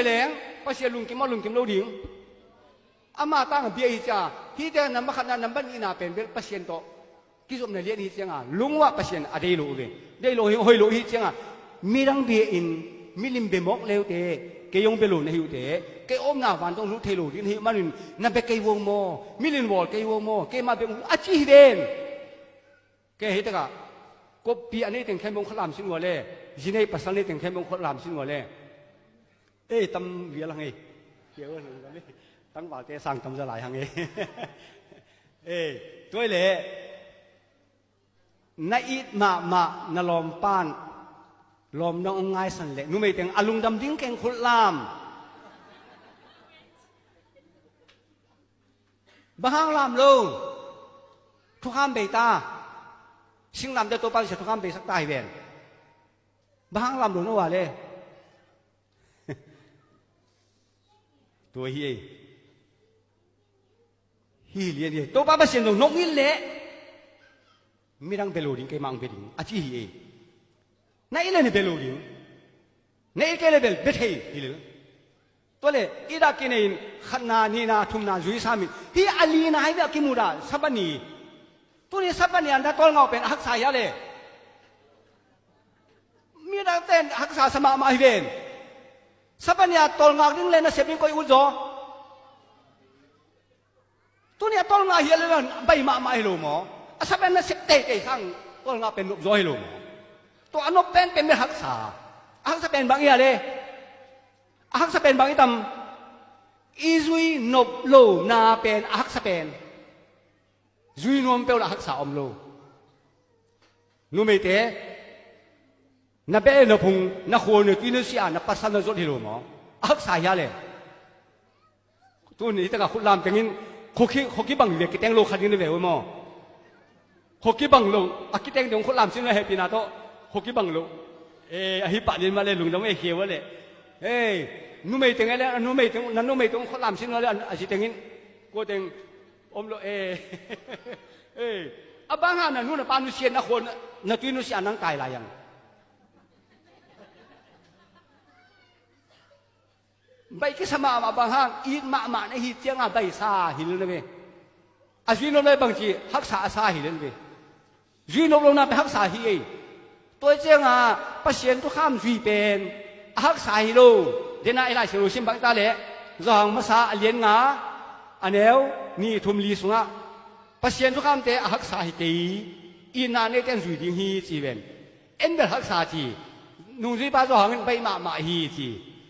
ลงเปอร์เซ็นต์ลุงกิมลุงกิมโลดิ้งอามาตั้งเบียร์จ้าที่เดินนำมาขนาดนำบันอีนาเป็นเปอร์เซ็นต์ตัวกิจกรรมในเรื่องนี้เจ้าลุงว่าเปอร์เซ็นต์อะไรรู้เว้ได้รู้หอยรู้ที่เจ้ามีรังเบียอินมิลิมเบมอกเลวเตะเกยงเบลูในหิวเตะเกยอมนาวันต้องรู้เทลูที่นี่มันนั่นเป็นเกยวงโมมิลินวอลเกยวงโมเกมาเป็นอาชีพเด่นเกยเหตุกะก็ปีอันนี้แต่งแค่มงคลามสินวัวเล่ยินให้ปัสสาวะแต่งแค่มงคลามสินวัวเล่เอ้ตำเวียลังไงเกี่ยวกันเลยตั้งบ่าวเตะสั่งตำจะหลายหังไงเอ้ตัวเล่นายมาณลอมปานลอมน้องง่ายสันเละนุ่มไม่แต่งอลุงดำดิ้งเก่งขุดลามบ้างลามลงทุกข้ามเบต้าชิงลามจะตัวปานเสียทุกข้ามเบสักตายเวนบ้างลามลงนั่นว่าเลยตัวเฮียเลียนตัวปานเสียงนกนี่เละมีรังเบลูดิงเกมังเบดิงอาชีพนั่นอีเลนเบลูดิงนั่นอีเกเลเบลเบทเฮอีเลตัวเลยอีรักกินเองขนานีนาทุมนาจุยสามิที่อาลีนาให้เด็กกิมูดาสับปะนีตัวนี้สับปะนีอันนั้นตัวเงาเป็นฮักษายาเลยมีดังเต้นฮักษาสมามาฮิเวนสับปะนีตัวเงาดิ้งเล่นน่ะเสพนิ่งก็อุจโจตัวนี้ตัวเงาเฮียเลยนะใบมาฮิโลหมอสับปะนีเสพเตะข้างตัวเงาเป็นอุจโจฮิโลหมอตัวอันนบเป็นฮักษาเป็นบางอย่างเลยฮักษาเป็นบางอย่างอีซุยนบโลนาเป็นฮักษาเป็นซุยนวมเปล่าฮักษาอมโลนูไม่เตะนับเป็นนับพุงนับหัวนับกินนับเสียนับปัสสาวะนับจดฮิโลหมอฮักษายาเลยตัวนี้ตั้งแต่ขุดลามแต่งินขกิบังเวกิแตงโลขัดยินเววมอขกิบังโลอากิแตงเดี๋ยวขุดลามสิ่งอะไรปีนาโตขกิบังโลอหิปะเดินมาเลยลุงต้องเขียวเลยนุ่มไม่ถึงแล้วนุ่มไม่ถึงนั่นนุ่มไม่ถึงเขาลำชิ้นแล้วอาชีพอย่างนี้กูถึงอมโลบางงานนู่นปานุเชียนนะคนนักวินุเชียนนั่งตายลายังใบกิสมาบางงานอีมาในหิเจียงใบซาหินเลยอาชีพนั้นเลยบางทีฮักษาซาหินเลยจีนลงน้ำไปฮักษาหิตัวเจ้าปัสเซียนทุกข้ามจุยเป็นฮักษาฮิโลเดน่าไอไลเชลูชิมบังตาเล่จางมาซาเลียนงาอันเดียวนี่ทุมลีสุงะปัสเซียนทุกข้ามเตะฮักษาฮิตีอินาเนเตนจุยดิ้งฮีจีเวนเอ็นเบลฮักษาทีนุ่งจีป้าจางไปมาฮีที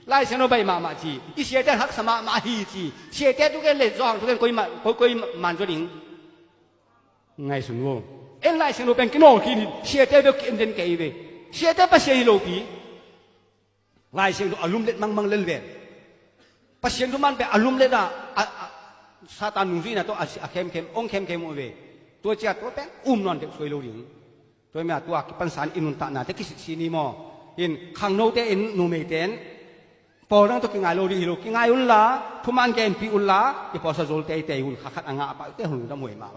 ไลเชโนไปมาทีอีเสียเตฮักษามาฮีทีเสียเตทุกคนเล่จางทุกคนก้อยมันจุดิ้งไงสุนวงเอ็นไลเชโนเป็นกิโนกินเสียเตเบลกินเดนเกย์เว เสียแต่ปัสเซียโลปีไงเสียงตัวอารมณ์เล็ดมังเล่นเวรปัสเซียตัวมันเป็นอารมณ์เล็ดซาตานนุ่งสีน่ะตัวเข้มองเข้มโอเวตัวเจ้าตัวเป็นนอนเด็กสวยโลดิงตัวแม่ตัวปัญสารอินุนตานาเด็กกิสินีมอเห็นข้างโน้ตเอ็นนูเมเตนพอนั่งตัวกินไงโลดิฮิโลกินไงอุลลาทุมันแกนปีอุลลาที่พอสะโจลเตยหุ่นขัดอ่างปะเตหุ่นดำมวยมา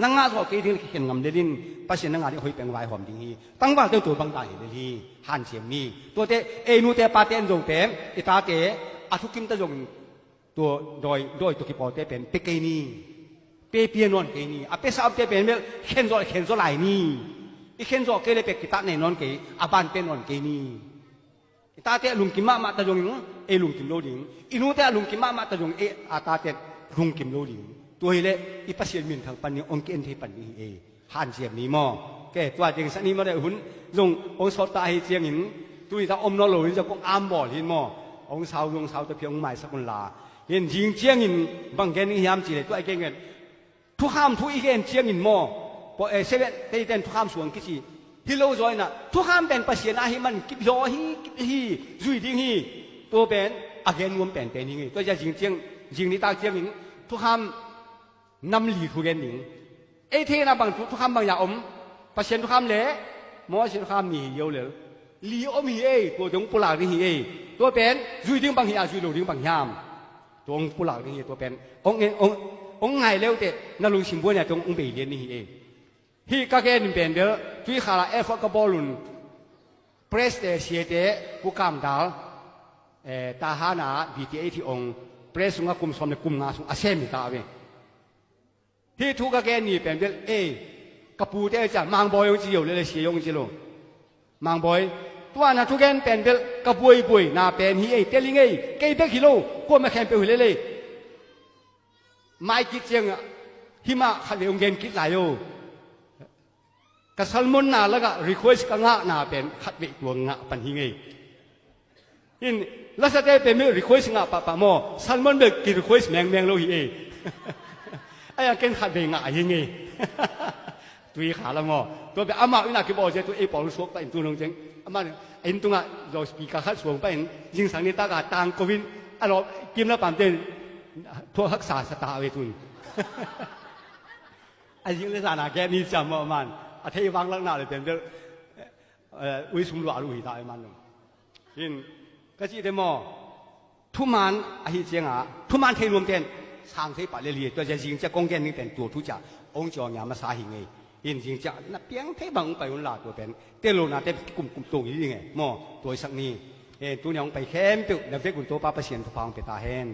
นังงาสอกีดิ้งเห็นงำเดินปัสเซียนังงาที่หอยเป็นไวหอมดิ้งฮีตั้งว่าตัวบางตาเห็นเลยหันเสียมีตัวเตเอนูเตปาเตนจงเต็มอิตาเตอาทุกิมตะจงตัวโดยตัวกิปอเตเป็นเปกนีเปียนอนเกนีอาเปสอาเตเป็นเมลเข็นโซไหลนี่อีเข็นโซเกเลเปกิตาเนนอนเกอาบานเป็นนอนเกนีอิตาเตลุงกิมมาตะจงเอลุงกิมโลดิงอินูเตลุงกิมมาตะจงเออาตาเตลุงกิมโลดิงตัวเละอีปัสเซียนมินทางปันนี้องค์เกณฑ์ที่ปันนี้เอหันเสียมนี้มอแกตัวจริงสันนี้มาได้หุ่นลงองค์สอดตาให้เจียงหินตุยถ้าอมนอโลหินจะกงอามบ่อหินมอองค์สาวตะเพียงใหม่สักคนลาเห็นยิงเจียงหินบางแกนี่ยามจีเลยตัวไอ้เก่งเงินทุกห้ามทุกอีเกนเจียงหินมอพอเซเว่นเต้นทุกห้ามสวงกิจีฮิโลจอยน่ะทุกห้ามเป็นปัสเซียนอาหิมันกิบยอฮีจุยดิ้งฮีตัวเป็นอาเกนรวมเป็นนี่ไงตัวจะยิงเจียงนี่ตาเจียงหินทุกห้ามนำหลีทุเรียนหนิงเอเทนะบางทุกคำบางอย่างปัจเจนทุกคำเละมอสิทุกคำมีเยอะเลยหลีมีตัวจงปุลากนี่ตัวเป็นจุยดึงบางอย่างจุยหลุดดึงบางอย่างตัวปุลากนี่ตัวเป็นองไงเร็วเตะนลุงชิมบัวเนี่ยจงองเบยเลียนนี่ฮีก็แค่หนึ่งเป็นเด้อจุยขาลาเอฟก็บอลลุนเพรสเตเชียเตผู้กำดาวตาฮานาบีทีเอที่องเพรสงกุมสมในกุมงาสุอาเซมิตาเวที่ทุกข์แกนี่เป็นเรื่องกระปูเตจ่ามังบอยยงจีเลยเสียยงจีโลมังบอยตัวนั้นทุกแกนเป็นเรื่องกระปุยน่าเป็นฮีเตลิงเกย์เบกฮิโลก็มาแข่งไปหุ่นเลยไม่คิดเชียงหิมะขัดเรื่องเงินคิดหลายโยกระสัลมุนน่าแล้วก็รีเควสก็ง่าน่าเป็นขัดเบกตัวง่าปันหิงยินแล้วสุดท้ายเป็นไม่รีเควสง่าปะโมสัลมุนเบกกิรีเควสแมงโลฮีไอ้ยังเก่งขัดเบงอ่ะยังไงตัวขาละงอตัวแบบอามาอินาคิบอกจะตัวปอลสวกไปตัวนึงจังอามาอินตัวอ่ะเราสปีกขัดสวกไปยิงสังนิตากาต่างโควิดอ่ะเรากินแล้วปั๊มเต้นทั่วรักษาสตาเวทุนไอ้ยิงเลยสานาแกนี่จำมันอาทิตย์วางลังหน้าเลยเป็นเรื่องวิสุมหลวงลุยตายมันยิงก็จีเดมอทุมันไอ้เจียงอ่ะทุมันเทรวมเต้นทางที่ป่าเรียตัวจะยิงจะกงแกนนี่เป็นตัวทุจ่าองค์จองยามาสาหิงไงยิงยิงจะนับเพียงเทบังไปวันลาตัวเป็นเตโลนาเตกลุ่มตัวนี้ไงมอตัวสักนี้ตัวยังไปแคมป์เปียวแล้วเด็กกุนตัวป้าเปเสียนทุพางไปตาแหน